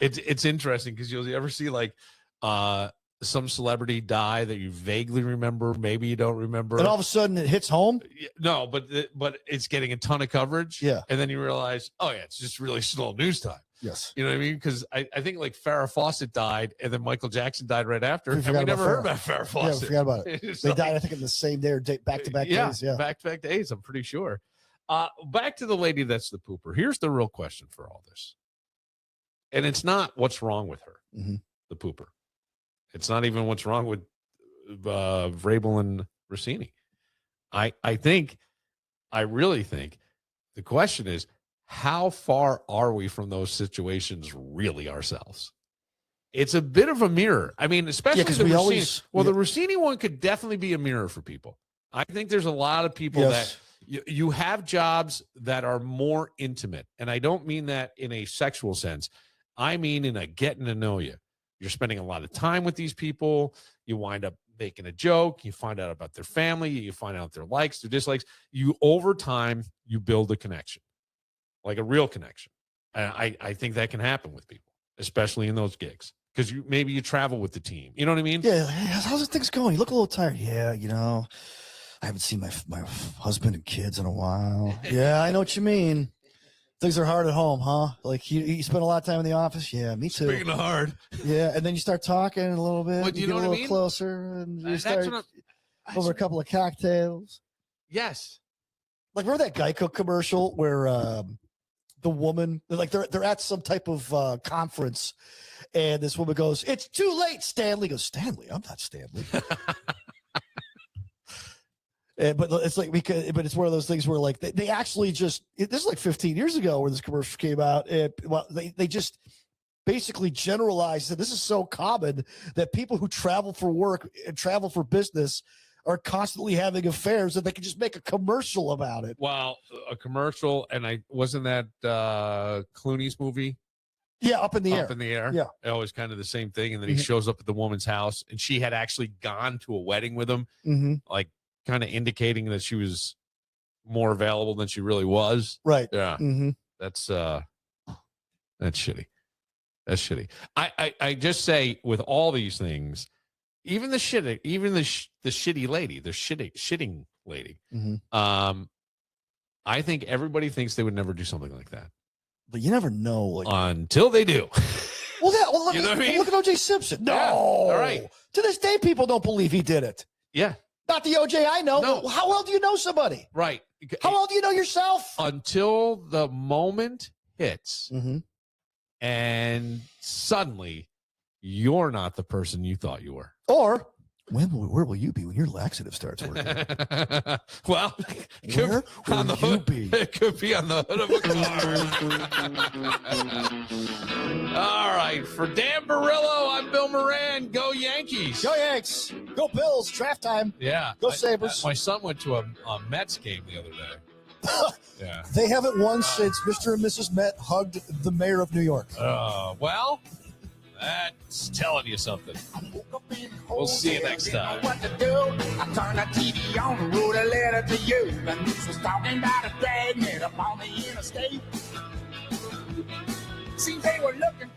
Yeah. It's interesting because you'll ever see like some celebrity die that you vaguely remember, maybe you don't remember, and all of a sudden it hits home. No, but it's getting a ton of coverage. Yeah. And then you realize, oh yeah, it's just really slow news time. Yes. You know what I mean? Because I think like Farrah Fawcett died, and then Michael Jackson died right after, and we never heard about Farrah Fawcett. Yeah, we forgot about it. They died, I think, in the same day or back-to-back days. Yeah, back-to-back days. I'm pretty sure. Back to the lady that's the pooper. Here's the real question for all this, and it's not what's wrong with her, the pooper. It's not even what's wrong with Vrabel and Rossini. I really think the question is, how far are we from those situations really ourselves? It's a bit of a mirror. I mean, especially the Rossini. The Rossini one could definitely be a mirror for people. I think there's a lot of people that you have jobs that are more intimate. And I don't mean that in a sexual sense. I mean in a getting to know you. You're spending a lot of time with these people. You wind up making a joke. You find out about their family. You find out their likes, their dislikes. Over time, you build a connection, like a real connection. And I think that can happen with people, especially in those gigs, because maybe you travel with the team. You know what I mean? Yeah. How's things going? You look a little tired. Yeah. I haven't seen my husband and kids in a while. Yeah, I know what you mean. Things are hard at home, huh? Like you spend a lot of time in the office. Yeah, me too. Speaking of hard. Yeah, and then you start talking a little bit. But you get know a little what I mean? Closer, and you start over a couple of cocktails. Yes. Like remember that Geico commercial where the woman, like they're at some type of conference, and this woman goes, "It's too late, Stanley." Goes, "Stanley? I'm not Stanley." But it's like but it's one of those things where like they actually this is like 15 years ago where this commercial came out. They just basically generalized that this is so common that people who travel for work and travel for business are constantly having affairs that they can just make a commercial about it. Well, a commercial, and wasn't that Clooney's movie? Yeah, Up in the Air. Up in the Air. Yeah. It was kind of the same thing. And then he shows up at the woman's house, and she had actually gone to a wedding with him, like kind of indicating that she was more available than she really was. Right. Yeah. That's shitty. That's shitty. I just say with all these things, even the shitty lady, the shitting lady. Mm-hmm. I think everybody thinks they would never do something like that. But you never know. Like, until they do. Look, you know what I mean? Look at O.J. Simpson. No. Yeah. All right. To this day, people don't believe he did it. Yeah. Not the O.J. I know. No. How well do you know somebody? Right. How well do you know yourself? Until the moment hits, Mm-hmm. and suddenly you're not the person you thought you were. Or where will you be when your laxative starts working? Well, where on the will you hood, be? It could be on the hood of a car. All right. For Dan Barillo, I'm Bill Moran. Go Yankees. Go Yanks. Go Bills. Draft time. Yeah. Go Sabres. My son went to a Mets game the other day. Yeah. They haven't won since Mr. and Mrs. Met hugged the mayor of New York. Well, that's telling you something. We'll see you next time. What to do? I turned the TV on and wrote a letter to you. The news was talking about a dragnet up on the interstate. See, they were looking